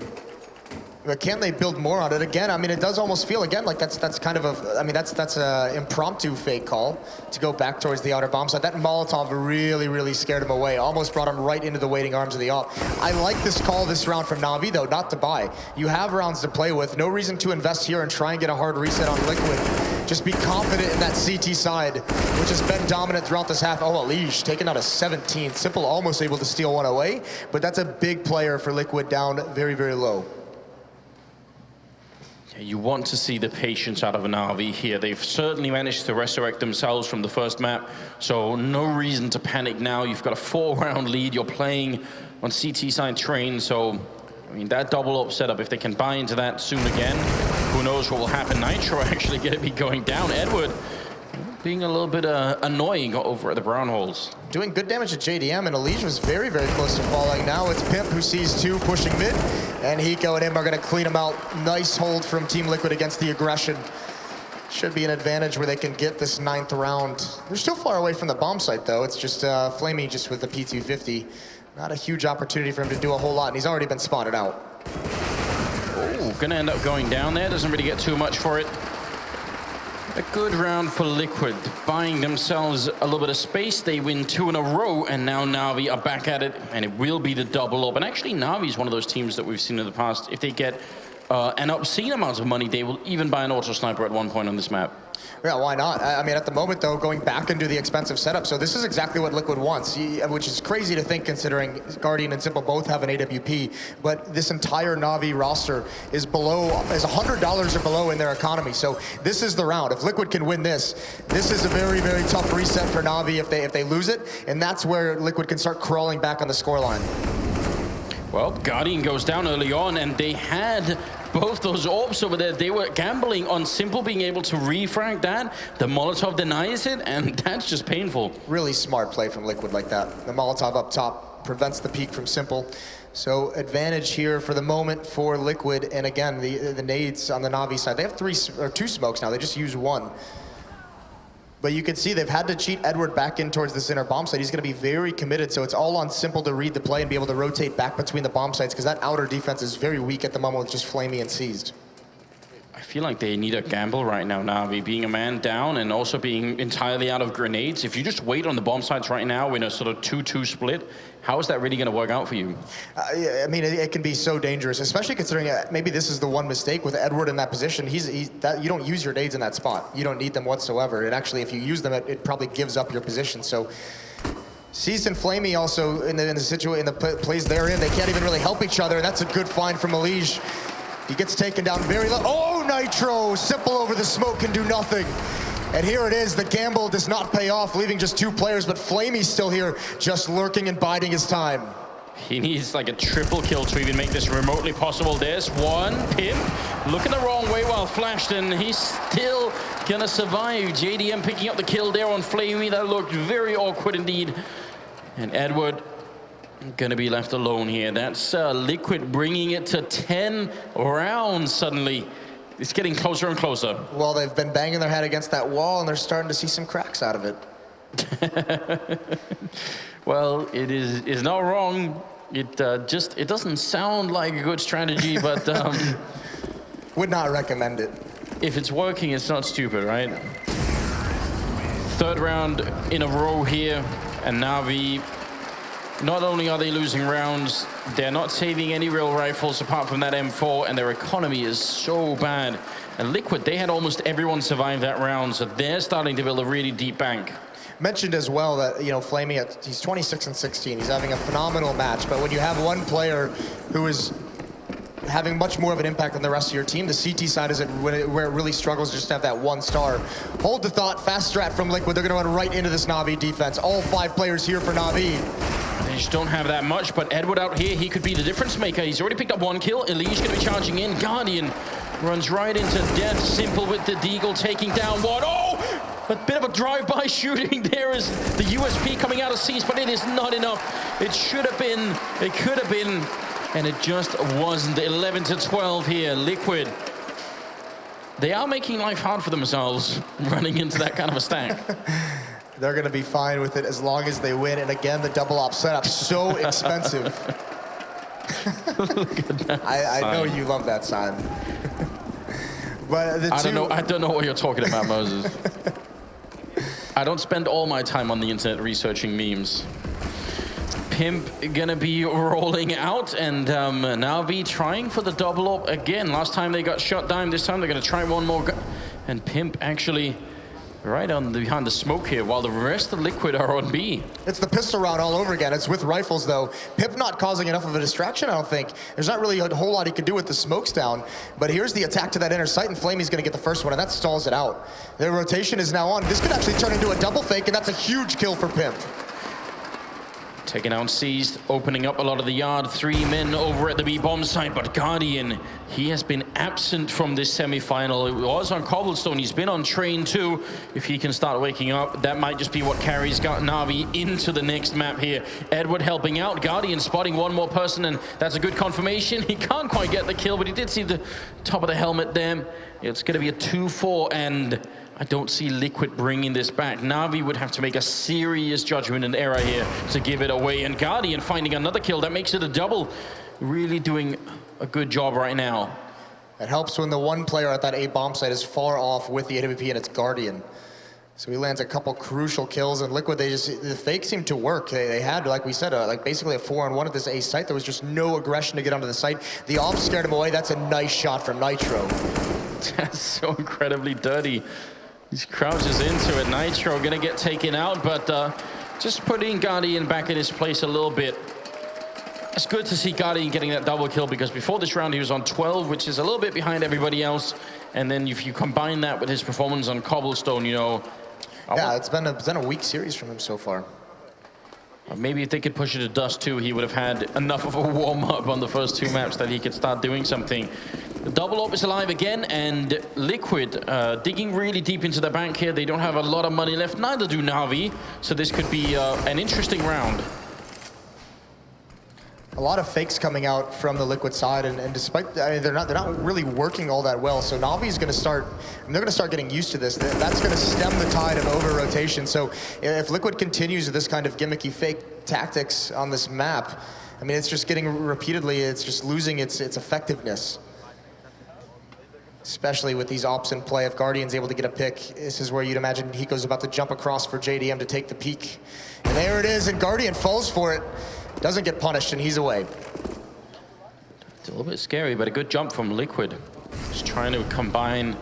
But can they build more on it? Again, I mean, it does almost feel, again, like that's kind of a, I mean, that's a impromptu fake call to go back towards the outer bomb side. That Molotov really, really scared him away. Almost brought him right into the waiting arms of the op. I like this call this round from NaVi, though, not to buy. You have rounds to play with. No reason to invest here and try and get a hard reset on Liquid. Just be confident in that CT side, which has been dominant throughout this half. Oh, Alish taken out a 17. Simple almost able to steal one away, but that's a big player for Liquid down very, very low. You want to see the patience out of NaVi here. They've certainly managed to resurrect themselves from the first map, so no reason to panic now. You've got a 4-round lead. You're playing on CT side train, so I mean, that double up setup, if they can buy into that soon again, who knows what will happen. Nitro actually going to be going down. Edward being a little bit annoying over at the brown holes. Doing good damage to JDM, and Elige was very, very close to falling. Now it's Pimp who sees 2 pushing mid, and Hiko and him are going to clean him out. Nice hold from Team Liquid against the aggression. Should be an advantage where they can get this 9th round. They're still far away from the bomb site, though. It's just Flamey just with the P250. Not a huge opportunity for him to do a whole lot, and he's already been spotted out. Oh, gonna end up going down there. Doesn't really get too much for it. A good round for Liquid, buying themselves a little bit of space. They win 2 in a row, and now NaVi are back at it, and it will be the double up. And actually, NaVi is one of those teams that we've seen in the past. If they get an obscene amount of money, they will even buy an auto sniper at one point on this map. Yeah, why not? I mean, at the moment, though, going back into the expensive setup. So this is exactly what Liquid wants, which is crazy to think considering Guardian and Simple both have an AWP. But this entire NaVi roster is below, is $100 or below in their economy. So this is the round. If Liquid can win this is a very, very tough reset for NaVi if they lose it. And that's where Liquid can start crawling back on the scoreline. Well, Guardian goes down early on, and they had both those orbs over there. They were gambling on Simple being able to refrag that. The Molotov denies it, and that's just painful. Really smart play from Liquid like that. The Molotov up top prevents the peek from Simple. So advantage here for the moment for Liquid, and again, the nades on the NaVi side. They have two smokes now, they just use one. But you can see they've had to cheat Edward back in towards the center bomb site. He's gonna be very committed, so it's all on Simple to read the play and be able to rotate back between the bomb sites, because that outer defense is very weak at the moment with just Flamey and Seized. I feel like they need a gamble right now, Navi, being a man down and also being entirely out of grenades. If you just wait on the bomb sites right now in a sort of 2-2 split, how is that really going to work out for you? Yeah, I mean, it can be so dangerous, especially considering maybe this is the one mistake with Edward in that position. You don't use your nades in that spot. You don't need them whatsoever. And actually, if you use them, it probably gives up your position. So Cease and Flamey also in the plays they're in, they can't even really help each other. That's a good find from Elige. He gets taken down very low. Oh, Nitro! Simple over the smoke can do nothing. And here it is, the gamble does not pay off, leaving just 2 players, but Flamey's still here, just lurking and biding his time. He needs like a triple kill to even make this remotely possible. There's one, Pimp, looking the wrong way while flashed, and he's still gonna survive. JDM picking up the kill there on Flamey. That looked very awkward indeed. And Edward gonna be left alone here. That's Liquid bringing it to 10 rounds suddenly. It's getting closer and closer. Well, they've been banging their head against that wall, and they're starting to see some cracks out of it. Well, it is not wrong. It doesn't sound like a good strategy, but would not recommend it. If it's working, it's not stupid, right? 3rd round in a row here, and NaVi, not only are they losing rounds, they're not saving any real rifles apart from that M4, and their economy is so bad. And Liquid, they had almost everyone survive that round, so they're starting to build a really deep bank. Mentioned as well that, you know, Flamey, he's 26 and 16. He's having a phenomenal match, but when you have one player who is having much more of an impact on the rest of your team, the CT side is where it really struggles just to have that 1 star. Hold the thought, fast strat from Liquid. They're gonna run right into this NaVi defense. All 5 players here for NaVi. They just don't have that much, but Edward out here, he could be the difference maker. He's already picked up 1 kill. Elige gonna be charging in. Guardian runs right into death. Simple with the deagle, taking down 1. Oh! A bit of a drive-by shooting. There is the USP coming out of Cease, but it is not enough. It should have been, it could have been, and it just wasn't. 11 to 12 here. Liquid, they are making life hard for themselves running into that kind of a stack. They're going to be fine with it as long as they win. And again, the double op setup, so expensive. Look at that I know you love that sign. But I don't know what you're talking about, Moses. I don't spend all my time on the internet researching memes. Pimp gonna be rolling out, and NaVi trying for the double up again. Last time they got shut down, this time they're gonna try one more. And Pimp actually right behind the smoke here, while the rest of Liquid are on B. It's the pistol round all over again. It's with rifles, though. Pip not causing enough of a distraction, I don't think. There's not really a whole lot he could do with the smokes down. But here's the attack to that inner sight, and Flamey's going to get the first one, and that stalls it out. Their rotation is now on. This could actually turn into a double fake, and that's a huge kill for Pimp. Taking out Seized, opening up a lot of the yard. 3 men over at the B bomb site, but Guardian, he has been absent from this semi-final. It was on Cobblestone, he's been on Train too. If he can start waking up, that might just be what carries NaVi into the next map here. Edward helping out, Guardian spotting 1 more person, and that's a good confirmation. He can't quite get the kill, but he did see the top of the helmet there. It's gonna be a 2-4, and I don't see Liquid bringing this back. NaVi would have to make a serious judgment and error here to give it away. And Guardian finding another kill. That makes it a double. Really doing a good job right now. It helps when the one player at that A bomb site is far off with the AWP, and it's Guardian. So he lands a couple crucial kills, and Liquid, the fake seemed to work. They had, like we said, like basically a 4-on-1 at this A site. There was just no aggression to get onto the site. The ops scared him away. That's a nice shot from Nitro. That's so incredibly dirty. He crouches into it. Nitro gonna get taken out, but just putting Guardian back in his place a little bit. It's good to see Guardian getting that double kill, because before this round he was on 12, which is a little bit behind everybody else. And then if you combine that with his performance on Cobblestone, you know. Yeah, it's been a weak series from him so far. Maybe if they could push it to Dust too, he would have had enough of a warm-up on the first 2 maps that he could start doing something. The double up is alive again, and Liquid digging really deep into the bank here. They don't have a lot of money left, neither do NaVi, so this could be an interesting round. A lot of fakes coming out from the Liquid side, and despite, I mean, they're not really working all that well. So NaVi's going to start, they're going to start getting used to this. That's going to stem the tide of over rotation. So if Liquid continues this kind of gimmicky fake tactics on this map, I mean, it's just getting repeatedly, it's just losing its effectiveness. Especially with these ops in play. If Guardian's able to get a pick, this is where you'd imagine Hiko's about to jump across for JDM to take the peek. And there it is, and Guardian falls for it. Doesn't get punished, and he's away. It's a little bit scary, but a good jump from Liquid. Just trying to combine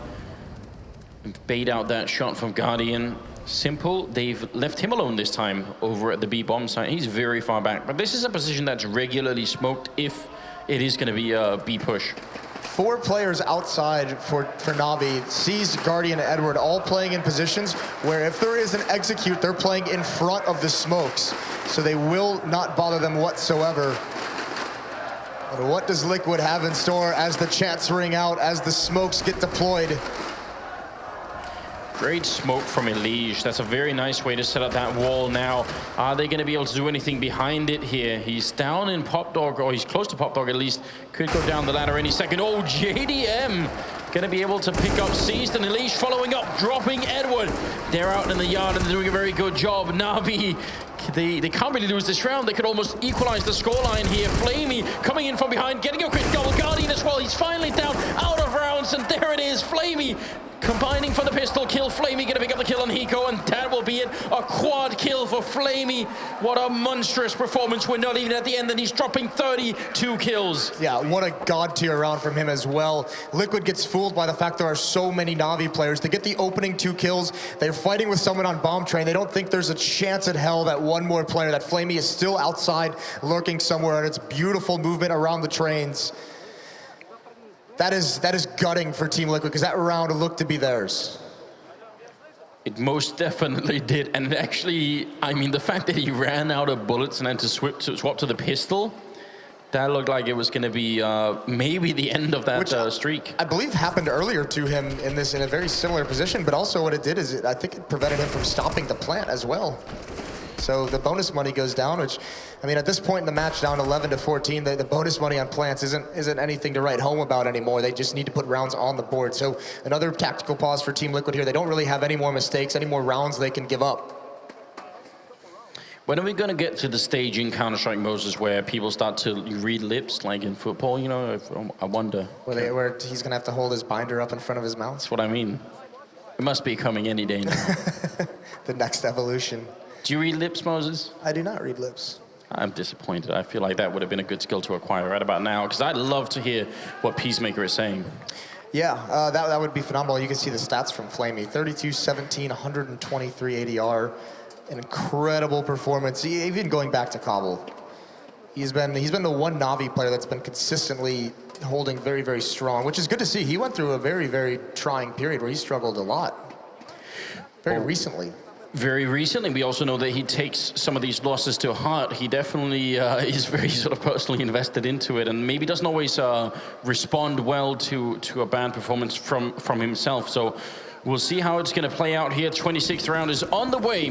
and bait out that shot from Guardian. Simple, they've left him alone this time over at the B bomb site. He's very far back, but this is a position that's regularly smoked if it is going to be a B push. 4 players outside for NaVi sees Guardian and Edward all playing in positions where if there is an execute, they're playing in front of the smokes. So they will not bother them whatsoever. But what does Liquid have in store as the chants ring out, as the smokes get deployed? Great smoke from Elige. That's a very nice way to set up that wall now. Are they going to be able to do anything behind it here? He's down in Pop Dog, or he's close to Pop Dog at least. Could go down the ladder any second. Oh, JDM going to be able to pick up Seized, and Elige following up, dropping Edward. They're out in the yard and they're doing a very good job. NaVi, they can't really lose this round. They could almost equalize the scoreline here. Flamey coming in from behind, getting a quick double. Guardian as well. He's finally down, out of rounds, and there it is. Flamey combining for the pistol kill. Flamey going to pick up the kill on Hiko, and that will be it. A quad kill for Flamey. What a monstrous performance. We're not even at the end, and he's dropping 32 kills. Yeah, what a god tier round from him as well. Liquid gets fooled by the fact there are so many NaVi players. They get the opening 2 kills. They're fighting with someone on bomb train. They don't think there's a chance in hell that one more player, that Flamey is still outside lurking somewhere, and it's beautiful movement around the trains. That is gutting for Team Liquid, because that round looked to be theirs. It most definitely did, and actually, I mean, the fact that he ran out of bullets and had to swap to the pistol, that looked like it was going to be maybe the end of that streak. I believe happened earlier to him in a very similar position, but also what it did is I think it prevented him from stopping the plant as well. So the bonus money goes down, which, I mean, at this point in the match, down 11-14, the bonus money on plants isn't anything to write home about anymore. They just need to put rounds on the board. So another tactical pause for Team Liquid here. They don't really have any more mistakes, any more rounds they can give up. When are we going to get to the stage in Counter-Strike Moses where people start to read lips, like in football, you know? I wonder. Where he's going to have to hold his binder up in front of his mouth? That's what I mean. It must be coming any day now. The next evolution. Do you read lips, Moses? I do not read lips. I'm disappointed. I feel like that would have been a good skill to acquire right about now, because I'd love to hear what Peacemaker is saying. Yeah, that would be phenomenal. You can see the stats from Flamey. 32-17, 123 ADR. An incredible performance, even going back to Cobble. He's been the one NaVi player that's been consistently holding very, very strong, which is good to see. He went through a very, very trying period where he struggled a lot. Very recently. Very recently, we also know that he takes some of these losses to heart. He definitely is very sort of personally invested into it, and maybe doesn't always respond well to a bad performance from himself. So we'll see how it's going to play out here. 26th round is on the way,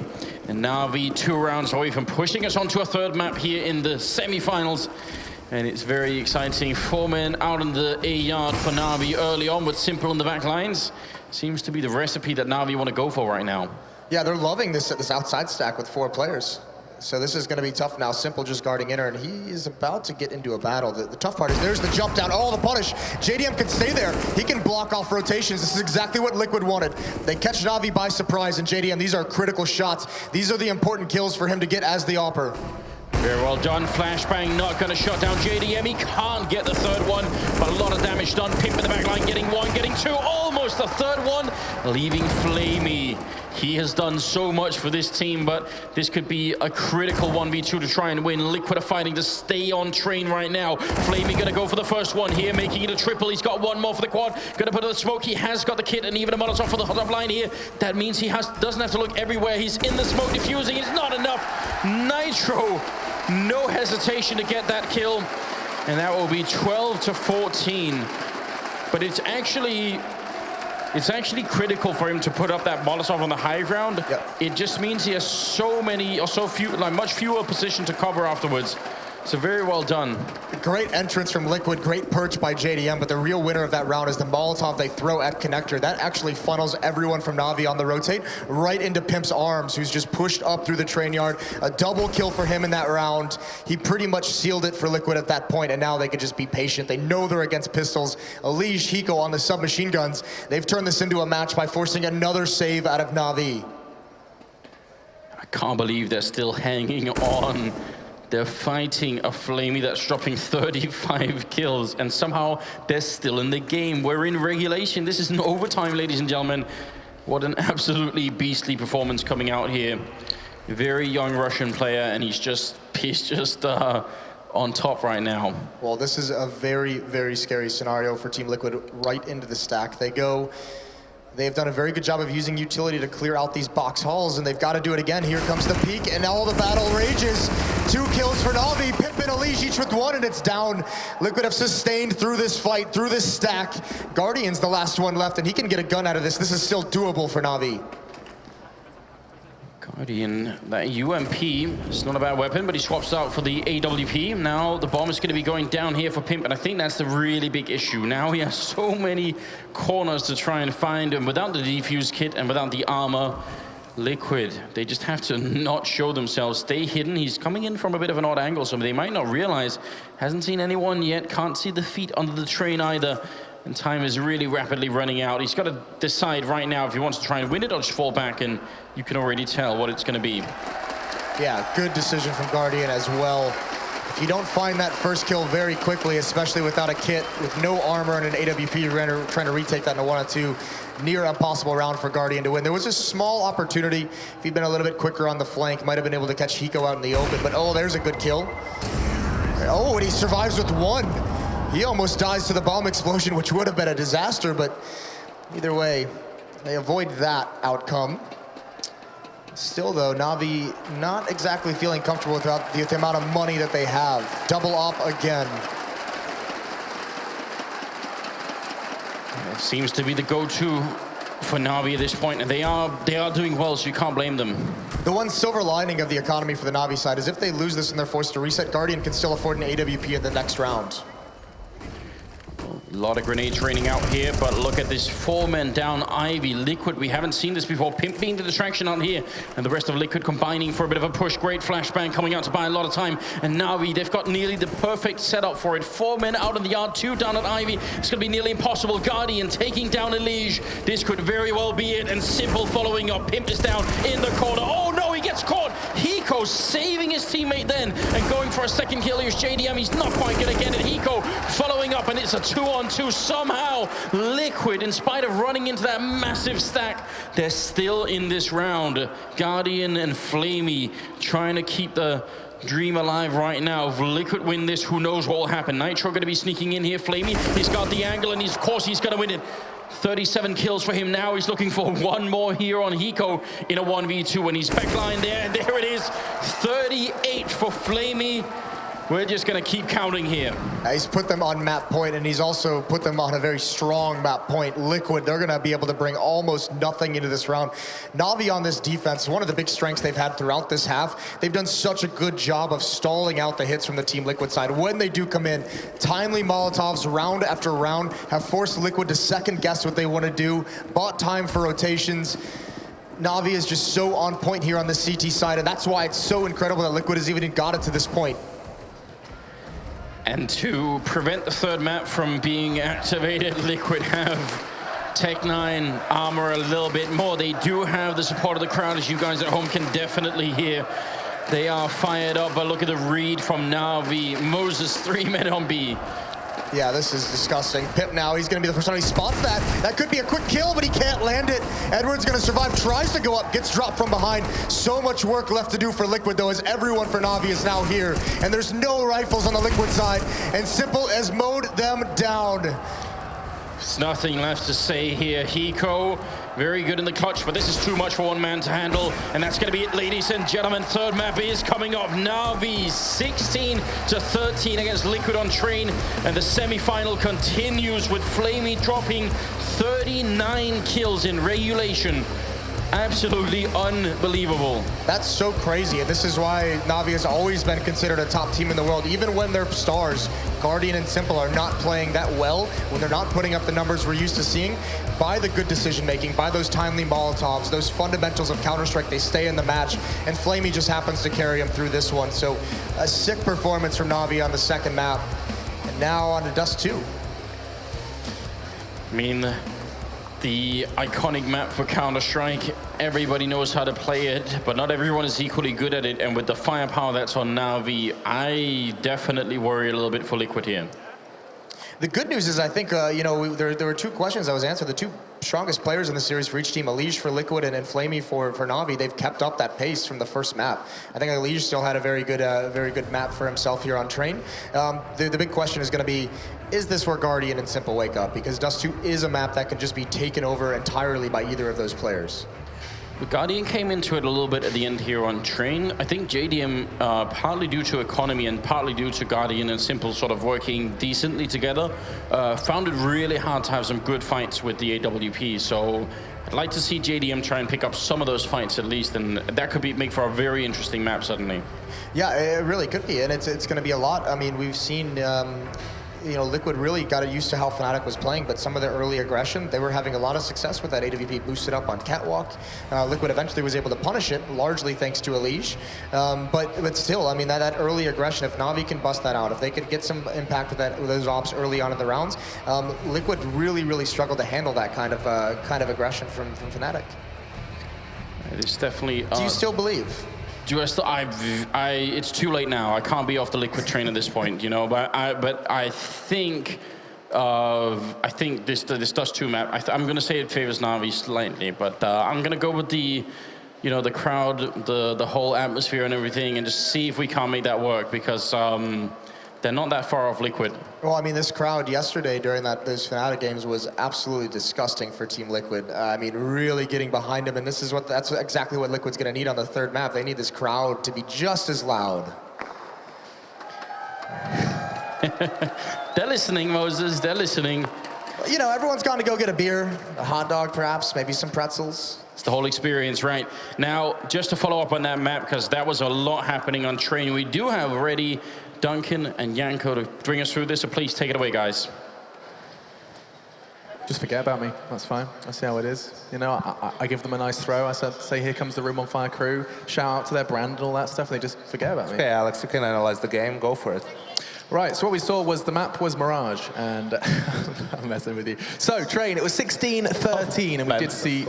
and NaVi 2 rounds away from pushing us onto a 3rd map here in the semifinals. And it's very exciting. 4 men out in the A yard for NaVi early on with Simple in the back lines. Seems to be the recipe that NaVi want to go for right now. Yeah, they're loving this outside stack with 4 players. So this is going to be tough now. Simple just guarding inner, and he is about to get into a battle. The tough part is there's the jump down. Oh, the punish. JDM can stay there. He can block off rotations. This is exactly what Liquid wanted. They catch NaVi by surprise, and JDM, these are critical shots. These are the important kills for him to get as the AWPer. Very well done. Flashbang not going to shut down JDM. He can't get the 3rd one, but a lot of damage done. Pimp in the back line, getting 1, getting 2, almost the 3rd one, leaving Flamey. He has done so much for this team, but this could be a critical 1v2 to try and win. Liquid are fighting to stay on train right now. Flamey going to go for the first one here, making it a triple. He's got 1 more for the quad. Going to put in the smoke. He has got the kit and even a Molotov for the top line here. That means he doesn't have to look everywhere. He's in the smoke diffusing. It's not enough. Nitro, no hesitation to get that kill. And that will be 12-14. But it's actually critical for him to put up that Molotov on the high ground. Yep. It just means he has so many, or so few, like much fewer position to cover afterwards. So very well done. Great entrance from Liquid, great perch by JDM, but the real winner of that round is the Molotov they throw at Connector. That actually funnels everyone from NaVi on the rotate right into Pimp's arms, who's just pushed up through the train yard. A double kill for him in that round. He pretty much sealed it for Liquid at that point, and now they could just be patient. They know they're against pistols. Elige, Hiko on the submachine guns. They've turned this into a match by forcing another save out of NaVi. I can't believe they're still hanging on. They're fighting a Flamey that's dropping 35 kills, and somehow they're still in the game. We're in regulation. This is an overtime, ladies and gentlemen. What an absolutely beastly performance coming out here. Very young Russian player, and he's just on top right now. Well, this is a very, very scary scenario for Team Liquid right into the stack. They've done a very good job of using utility to clear out these box halls, and they've got to do it again. Here comes the peak, and all the battle rages. 2 kills for NaVi, Pip and Elige each with 1, and it's down. Liquid have sustained through this fight, through this stack. Guardian's the last one left, and he can get a gun out of this. This is still doable for NaVi. Guardian, that UMP is not a bad weapon, but he swaps out for the AWP. Now the bomb is going to be going down here for Pimp, and I think that's the really big issue. Now he has so many corners to try and find, and without the defuse kit and without the armor, Liquid, they just have to not show themselves, stay hidden. He's coming in from a bit of an odd angle, so they might not realize. Hasn't seen anyone yet, can't see the feet under the train either. And time is really rapidly running out. He's got to decide right now if he wants to try and win it or just fall back, and you can already tell what it's going to be. Yeah, good decision from Guardian as well. If you don't find that first kill very quickly, especially without a kit, with no armor and an AWP, you're trying to retake that in a 1-on-2, near impossible round for Guardian to win. There was a small opportunity. If he'd been a little bit quicker on the flank, might have been able to catch Hiko out in the open, but oh, there's a good kill. Oh, and he survives with 1. He almost dies to the bomb explosion, which would have been a disaster, but either way, they avoid that outcome. Still, though, NaVi not exactly feeling comfortable with the amount of money that they have. Double op again. It seems to be the go-to for NaVi at this point, and they are doing well, so you can't blame them. The one silver lining of the economy for the NaVi side is if they lose this and they're forced to reset, Guardian can still afford an AWP in the next round. A lot of grenades raining out here, but look at this 4 men down Ivy. Liquid, we haven't seen this before. Pimp being the distraction on here, and the rest of Liquid combining for a bit of a push. Great flashbang coming out to buy a lot of time. And NaVi, they've got nearly the perfect setup for it. 4 men out in the yard, 2 down at Ivy. It's going to be nearly impossible. Guardian taking down Elige. This could very well be it, and Simple following up. Pimp is down in the corner. Oh no, he gets caught. Hiko saving his teammate then, and going for a second kill. Here's JDM. He's not quite going to get it. Hiko following up, and it's a 2-on-2. Somehow Liquid, in spite of running into that massive stack, they're still in this round. Guardian and Flamey trying to keep the dream alive right now. If Liquid win this, who knows what will happen. Nitro going to be sneaking in here. Flamey, he's got the angle, and of course he's going to win it. 37 kills for him now. He's looking for 1 more here on Hiko in a 1v2, and he's backline there. And there it is, 38 for Flamey. We're just going to keep counting here. He's put them on map point, and he's also put them on a very strong map point. Liquid, they're going to be able to bring almost nothing into this round. NaVi on this defense, one of the big strengths they've had throughout this half. They've done such a good job of stalling out the hits from the Team Liquid side. When they do come in, timely Molotovs round after round have forced Liquid to second guess what they want to do, bought time for rotations. NaVi is just so on point here on the CT side, and that's why it's so incredible that Liquid has even got it to this point. And to prevent the third map from being activated, Liquid have Tech9 armor a little bit more. They do have the support of the crowd, as you guys at home can definitely hear. They are fired up, but look at the read from NaVi. Moses, 3 men on B. Yeah, this is disgusting. Pip now, he's going to be the first time he spots that. That could be a quick kill, but he can't land it. Edward's going to survive, tries to go up, gets dropped from behind. So much work left to do for Liquid, though, as everyone for NaVi is now here. And there's no rifles on the Liquid side, and Simple has mowed them down. There's nothing left to say here. Hiko, very good in the clutch, but this is too much for one man to handle. And that's going to be it, ladies and gentlemen. Third map is coming up. NaVi 16-13 against Liquid on train. And the semi-final continues with Flamey dropping 39 kills in regulation. Absolutely unbelievable. That's so crazy, and this is why NaVi has always been considered a top team in the world, even when their stars, Guardian and Simple, are not playing that well, when they're not putting up the numbers we're used to seeing. By the good decision-making, by those timely Molotovs, those fundamentals of Counter-Strike, they stay in the match, and Flamey just happens to carry them through this one. So a sick performance from NaVi on the second map, and now on to Dust 2. I mean, the iconic map for Counter-Strike, everybody knows how to play it, but not everyone is equally good at it. And with the firepower that's on NaVi, I definitely worry a little bit for Liquid here. The good news is, I think, there were two questions that was answered. The two strongest players in the series for each team, Elige for Liquid and Flamey for NaVi, they've kept up that pace from the first map. I think Elige still had a very good map for himself here on Train. The big question is going to be, is this where Guardian and Simple wake up? Because Dust 2 is a map that can just be taken over entirely by either of those players. The Guardian came into it a little bit at the end here on Train. I think JDM, partly due to economy and partly due to Guardian and Simple sort of working decently together, found it really hard to have some good fights with the AWP. So I'd like to see JDM try and pick up some of those fights at least, and that could make for a very interesting map suddenly. Yeah, it really could be, and it's going to be a lot. I mean, we've seen Liquid really got used to how Fnatic was playing, but some of their early aggression, they were having a lot of success with that AWP boosted up on Catwalk. Liquid eventually was able to punish it, largely thanks to Elige. But still, I mean, that early aggression, if NaVi can bust that out, if they could get some impact with those ops early on in the rounds, Liquid really struggled to handle that kind of aggression from Fnatic. It's definitely... Do you still believe? It's too late now. I can't be off the Liquid train at this point, you know. But I think this Dust 2 map. I'm going to say it favors NaVi slightly, but I'm going to go with the crowd, the whole atmosphere and everything, and just see if we can't make that work, because they're not that far off Liquid. Well, I mean, this crowd yesterday during those Fnatic games was absolutely disgusting for Team Liquid. I mean, really getting behind them, and that's exactly what Liquid's going to need on the third map. They need this crowd to be just as loud. They're listening, Moses. They're listening. You know, everyone's gone to go get a beer, a hot dog perhaps, maybe some pretzels. It's the whole experience, right? Now, just to follow up on that map, because that was a lot happening on Train, we do have ready Duncan and Yanko to bring us through this, so please take it away, guys. Just forget about me. That's fine. I see how it is. You know, I give them a nice throw. I say, here comes the Room on Fire crew. Shout out to their brand and all that stuff. And they just forget about me. Okay, Alex, you can analyze the game. Go for it. Right, so what we saw was the map was Mirage, and I'm messing with you. So, Train, it was 16-13, and we did see...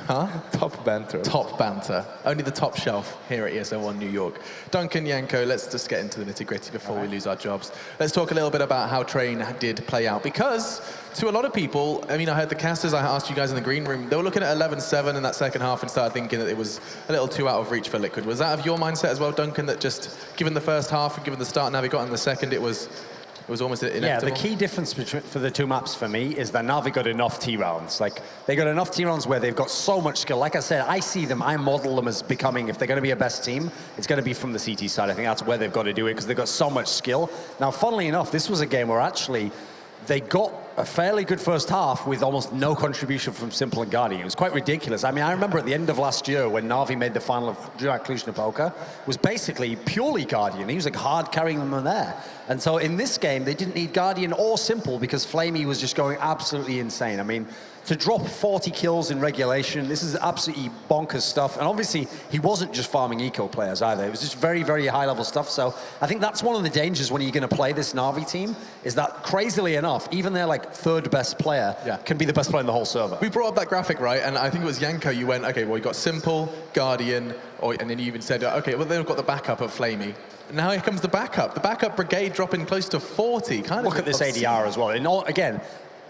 Huh? Top banter. Top banter. Only the top shelf here at ESL One New York. Duncan, Yanko, let's just get into the nitty-gritty before we lose our jobs. Let's talk a little bit about how Train did play out, because to a lot of people, I mean, I heard the casters, I asked you guys in the green room, they were looking at 11-7 in that second half and started thinking that it was a little too out of reach for Liquid. Was that of your mindset as well, Duncan, that just given the first half and given the start NaVi got in the second, it was almost inevitable? Yeah, the key difference for the two maps for me is that NaVi got enough T rounds. Like, they got enough T rounds where they've got so much skill. Like I said, I model them as becoming, if they're going to be a best team, it's going to be from the CT side. I think that's where they've got to do it, because they've got so much skill. Now, funnily enough, this was a game where actually they got a fairly good first half with almost no contribution from Simple and Guardian. It was quite ridiculous. I mean, I remember at the end of last year when NaVi made the final of Cluj-Napoca, was basically purely Guardian. He was like hard carrying them in there. And so in this game, they didn't need Guardian or Simple because Flamey was just going absolutely insane. I mean, to drop 40 kills in regulation, this is absolutely bonkers stuff. And obviously, he wasn't just farming eco players either. It was just very high-level stuff. So I think that's one of the dangers when you're going to play this NaVi team, is that crazily enough, even their like third best player can be the best player in the whole server. We brought up that graphic, right? And I think it was Yanko, you went, okay, well, you got Simple, Guardian, and then you even said, okay, well, they've got the backup of Flamey. Now here comes the backup. The backup brigade dropping close to 40. Look at this ADR as well. And again,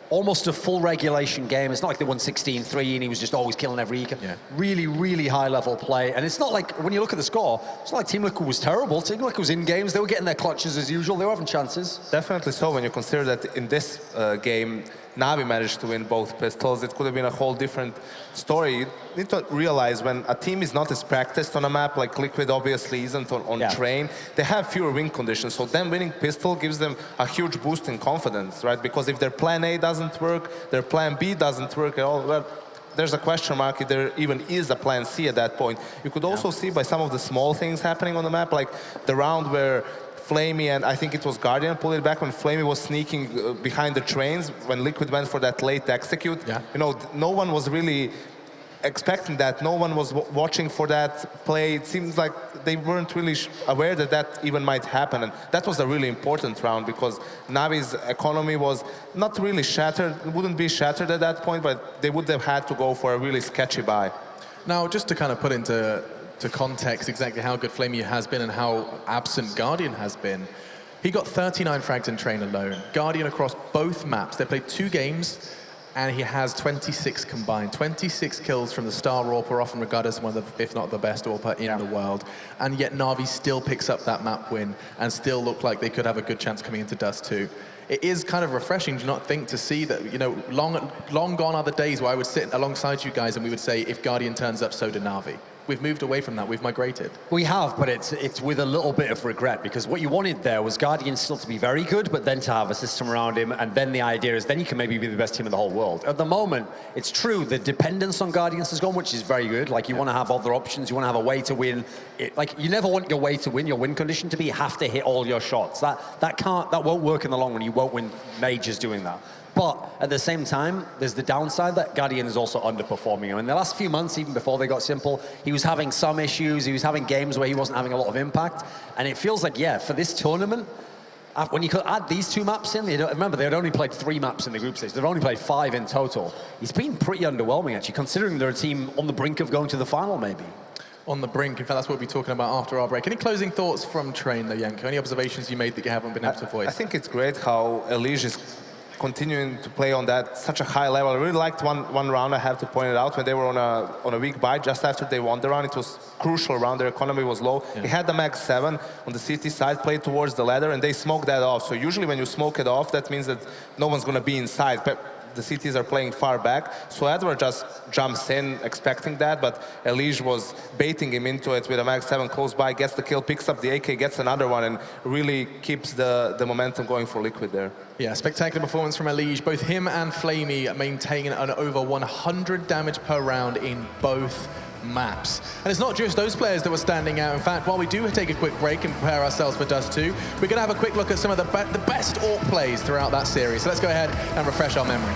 almost a full regulation game. It's not like they won 16-3 and he was just always killing every eco. Yeah. Really high-level play. And it's not like, when you look at the score, it's not like Team Liquid was terrible. Team Liquid was in games. They were getting their clutches as usual. They were having chances. Definitely so. When you consider that in this game, NaVi managed to win both pistols, it could have been a whole different story. You need to realize when a team is not as practiced on a map, like Liquid obviously isn't on Train, they have fewer win conditions. So them winning pistol gives them a huge boost in confidence, right? Because if their plan A doesn't work, their plan B doesn't work at all, well, there's a question mark if there even is a plan C at that point. You could also see by some of the small things happening on the map, like the round where Flamey and I think it was Guardian pulled it back when Flamey was sneaking behind the trains when Liquid went for that late execute. Yeah. You know, no one was really expecting that. No one was watching for that play. It seems like they weren't really aware that that even might happen. And that was a really important round because NaVi's economy was not really shattered. It wouldn't be shattered at that point, but they would have had to go for a really sketchy buy. Now, just to kind of put into context exactly how good Flamey has been and how absent Guardian has been, he got 39 frags in Train alone. Guardian across both maps. They played 2 games, and he has 26 combined. 26 kills from the star AWPer, often regarded as one of the, if not the best AWPer in the world. And yet NaVi still picks up that map win and still look like they could have a good chance coming into Dust 2. It is kind of refreshing, do you not think, to see that, you know, long gone are the days where I would sit alongside you guys and we would say, if Guardian turns up, so do NaVi. We've moved away from that, we've migrated. We have, but it's with a little bit of regret, because what you wanted there was Guardian still to be very good, but then to have a system around him, and then the idea is then you can maybe be the best team in the whole world. At the moment, it's true, the dependence on Guardians has gone, which is very good. Like, you want to have other options, you want to have a way to win. Like, you never want your way to win, your win condition to be, you have to hit all your shots. That won't work in the long run. You won't win majors doing that. But at the same time, there's the downside that Guardian is also underperforming. In the last few months, even before they got Simple, he was having some issues. He was having games where he wasn't having a lot of impact. And it feels like, yeah, for this tournament, when you could add these 2 maps in, remember, they had only played 3 maps in the group stage. They've only played 5 in total. He's been pretty underwhelming, actually, considering they're a team on the brink of going to the final, maybe. On the brink, in fact, that's what we'll be talking about after our break. Any closing thoughts from Train, though, Janko? Any observations you made that you haven't been able to voice? I think it's great how Elige is continuing to play on that such a high level. I really liked one round, I have to point it out, when they were on a weak buy just after they won the round. It was crucial round, their economy was low. They had the max 7 on the CT side, played towards the ladder, and they smoked that off. So usually when you smoke it off, that means that no one's going to be inside. But the CTs are playing far back, so Edward just jumps in expecting that, but Elige was baiting him into it with a max 7 close by, gets the kill, picks up the AK, gets another one, and really keeps the momentum going for Liquid there. Yeah, spectacular performance from Elige. Both him and Flamey maintaining an over 100 damage per round in both maps. And it's not just those players that were standing out. In fact, while we do take a quick break and prepare ourselves for Dust 2, we're going to have a quick look at some of the best AWP plays throughout that series. So let's go ahead and refresh our memory.